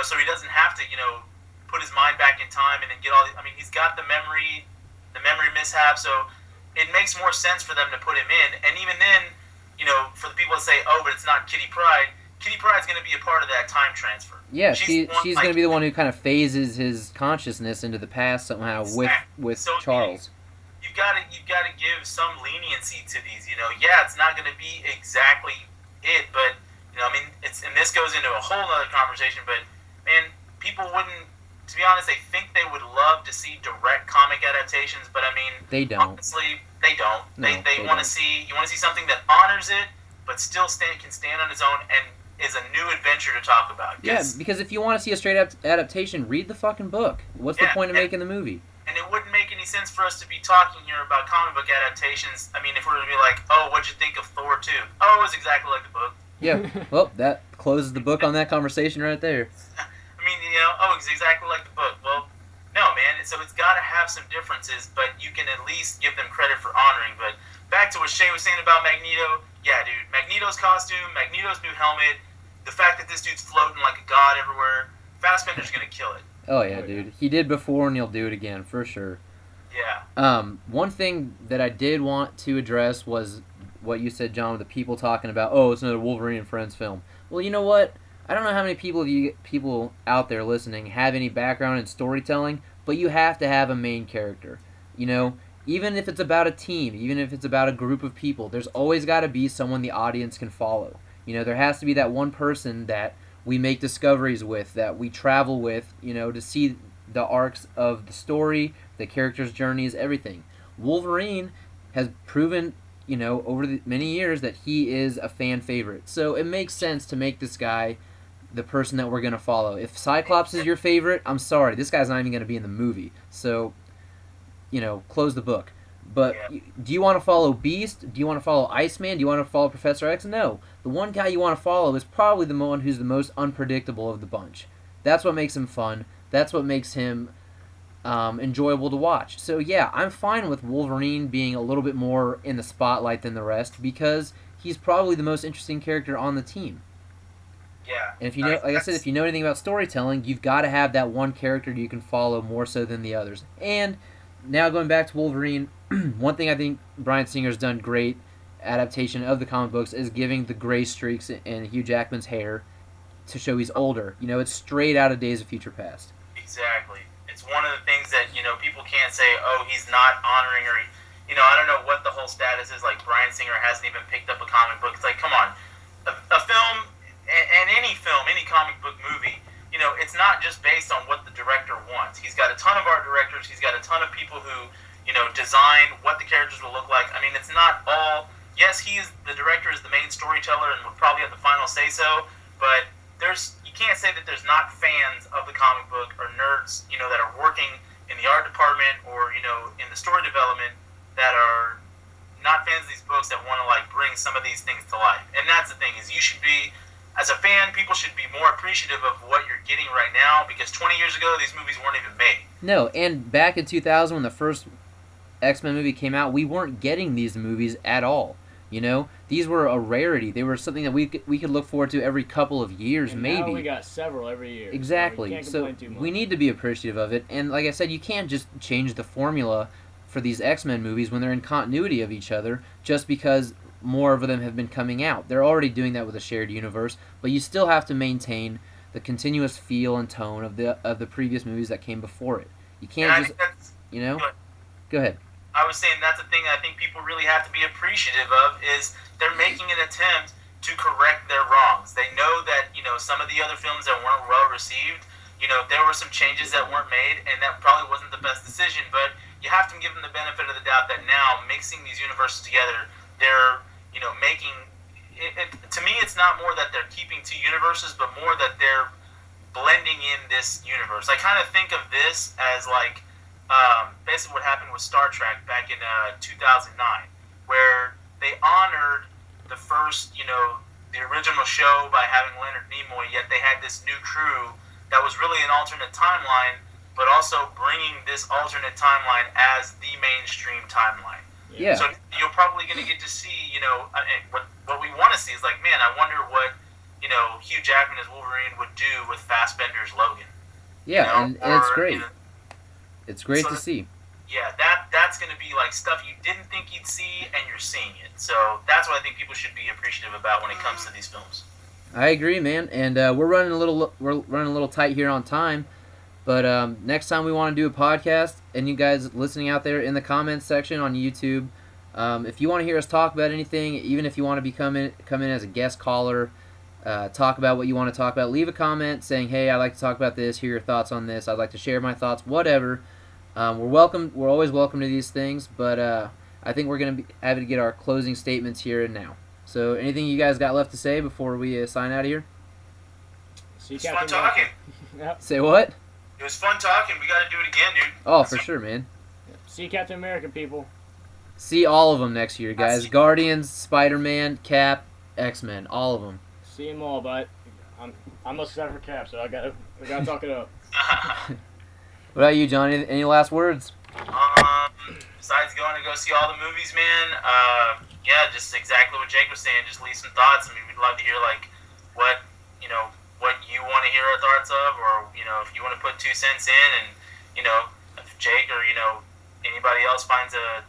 Speaker 2: so he doesn't have to, put his mind back in time and then get all. I mean, he's got the memory mishap, so it makes more sense for them to put him in. And even then, for the people that say, oh, but it's not Kitty Pryde. Kitty Pryde's going to be a part of that time transfer.
Speaker 1: Yeah, she's going to be the one who kind of phases his consciousness into the past somehow with
Speaker 2: so
Speaker 1: Charles.
Speaker 2: You've got to give some leniency to these. Yeah, it's not going to be exactly it, but I mean, and this goes into a whole other conversation. But man, people wouldn't. To be honest, they think they would love to see direct comic adaptations, but I mean,
Speaker 1: they don't.
Speaker 2: Honestly, They don't.
Speaker 1: No,
Speaker 2: They
Speaker 1: they
Speaker 2: want
Speaker 1: don't.
Speaker 2: to see you want to see something that honors it, but still can stand on its own and is a new adventure to talk about.
Speaker 1: Yeah, because if you want to see a straight up adaptation, read the fucking book. What's the point of making the movie?
Speaker 2: And it wouldn't make any sense for us to be talking here about comic book adaptations. I mean, if we were to be like, oh, what'd you think of Thor 2? Oh, it was exactly like the book.
Speaker 1: Yeah, well, that closes the book on that conversation right there.
Speaker 2: I mean, oh, it's exactly like the book. Well, no, man. So it's got to have some differences, but you can at least give them credit for honoring. But back to what Shea was saying about Magneto. Yeah, dude. Magneto's costume, Magneto's new helmet, the fact that this dude's floating like a god everywhere, Fassbender's going to kill it.
Speaker 1: Oh yeah, dude. He did before and he'll do it again for sure.
Speaker 2: Yeah.
Speaker 1: One thing that I did want to address was what you said, John, with the people talking about, oh, it's another Wolverine and Friends film. Well, you know what? I don't know how many people out there listening have any background in storytelling, but you have to have a main character. You know, even if it's about a team, even if it's about a group of people, there's always got to be someone the audience can follow. You know, there has to be that one person that we make discoveries with, that we travel with, you know, to see the arcs of the story, the characters' journeys, everything. Wolverine has proven, you know, over the many years that he is a fan favorite. So it makes sense to make this guy the person that we're going to follow. If Cyclops is your favorite, I'm sorry, this guy's not even going to be in the movie. So, you know, close the book. But do you want to follow Beast? Do you want to follow Iceman? Do you want to follow Professor X? No. The one guy you want to follow is probably the one who's the most unpredictable of the bunch. That's what makes him fun. That's what makes him enjoyable to watch. So yeah, I'm fine with Wolverine being a little bit more in the spotlight than the rest because he's probably the most interesting character on the team.
Speaker 2: Yeah.
Speaker 1: And if you know, like I said, if you know anything about storytelling, you've got to have that one character you can follow more so than the others. And now going back to Wolverine, one thing I think Bryan Singer's done great adaptation of the comic books is giving the gray streaks in Hugh Jackman's hair to show he's older. You know, it's straight out of Days of Future Past.
Speaker 2: Exactly. It's one of the things that, you know, people can't say, oh, he's not honoring or, you know, I don't know what the whole status is. Like, Bryan Singer hasn't even picked up a comic book. It's like, come on. A film, and any film, any comic book movie, you know, it's not just based on what the director wants. He's got a ton of art directors. He's got a ton of people who, you know, design what the characters will look like. I mean, it's not all... Yes, the director is the main storyteller and would probably have the final say-so, but you can't say that there's not fans of the comic book or nerds, you know, that are working in the art department or, you know, in the story development that are not fans of these books that want to, like, bring some of these things to life. And that's the thing, is you should be, as a fan, people should be more appreciative of what you're getting right now, because 20 years ago, these movies weren't even made.
Speaker 1: No, and back in 2000 when the first X-Men movie came out, we weren't getting these movies at all. You know, these were a rarity. They were something that we could look forward to every couple of years,
Speaker 3: and
Speaker 1: maybe.
Speaker 3: Now we got several every year.
Speaker 1: Exactly.
Speaker 3: So
Speaker 1: we need to be appreciative of it. And like I said, you can't just change the formula for these X-Men movies when they're in continuity of each other just because more of them have been coming out. They're already doing that with a shared universe, but you still have to maintain the continuous feel and tone of the previous movies that came before it. You can't you know? Go ahead.
Speaker 2: I was saying that's the thing I think people really have to be appreciative of is they're making an attempt to correct their wrongs. They know that, you know, some of the other films that weren't well received, you know, there were some changes that weren't made, and that probably wasn't the best decision, but you have to give them the benefit of the doubt that now, mixing these universes together, they're, you know, making... to me, it's not more that they're keeping two universes, but more that they're blending in this universe. I kind of think of this as, like, basically what happened with Star Trek back in 2009, where they honored the first, you know, the original show by having Leonard Nimoy, yet they had this new crew that was really an alternate timeline, but also bringing this alternate timeline as the mainstream timeline.
Speaker 1: Yeah.
Speaker 2: So you're probably going to get to see, you know, what we want to see is like, man, I wonder what, you know, Hugh Jackman as Wolverine would do with Fassbender's Logan.
Speaker 1: Yeah,
Speaker 2: you know?
Speaker 1: and it's great.
Speaker 2: You know,
Speaker 1: it's great to see.
Speaker 2: Yeah, that's going to be like stuff you didn't think you'd see, and you're seeing it. So that's what I think people should be appreciative about when it comes to these films.
Speaker 1: I agree, man. And we're running a little tight here on time. But next time we want to do a podcast, and you guys listening out there in the comments section on YouTube, if you want to hear us talk about anything, even if you want to come in as a guest caller, talk about what you want to talk about, leave a comment saying, hey, I'd like to talk about this, hear your thoughts on this, I'd like to share my thoughts, whatever. We're always welcome to these things, but I I think we're going to be having to get our closing statements here and now. So, anything you guys got left to say before we sign out of here?
Speaker 3: See
Speaker 2: It was fun
Speaker 3: Captain
Speaker 2: talking.
Speaker 3: America. Yep.
Speaker 1: Say what?
Speaker 2: It was fun talking. We got to do it again, dude.
Speaker 1: Oh, for sure, man.
Speaker 3: See Captain America, people.
Speaker 1: See all of them next year, guys. Guardians, Spider-Man, Cap, X-Men, all of them.
Speaker 3: See them all, but I'm most excited for Cap, so I gotta talk it up.
Speaker 1: What about you, Johnny? Any last words?
Speaker 2: Besides going to go see all the movies, man, yeah, just exactly what Jake was saying. Just leave some thoughts. I mean, we'd love to hear like what you want to hear our thoughts of, or if you want to put 2 cents in, and if Jake or anybody else finds a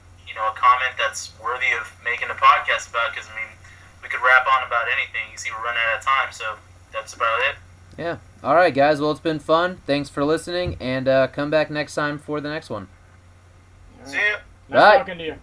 Speaker 2: comment that's worthy of making a podcast about. Because I mean, we could rap on about anything. You see, we're running out of time, so that's about it.
Speaker 1: Yeah. All right, guys. Well, it's been fun. Thanks for listening, and come back next time for the next one.
Speaker 3: All right.
Speaker 2: See ya.
Speaker 3: Nice
Speaker 1: Bye.
Speaker 3: talking to you.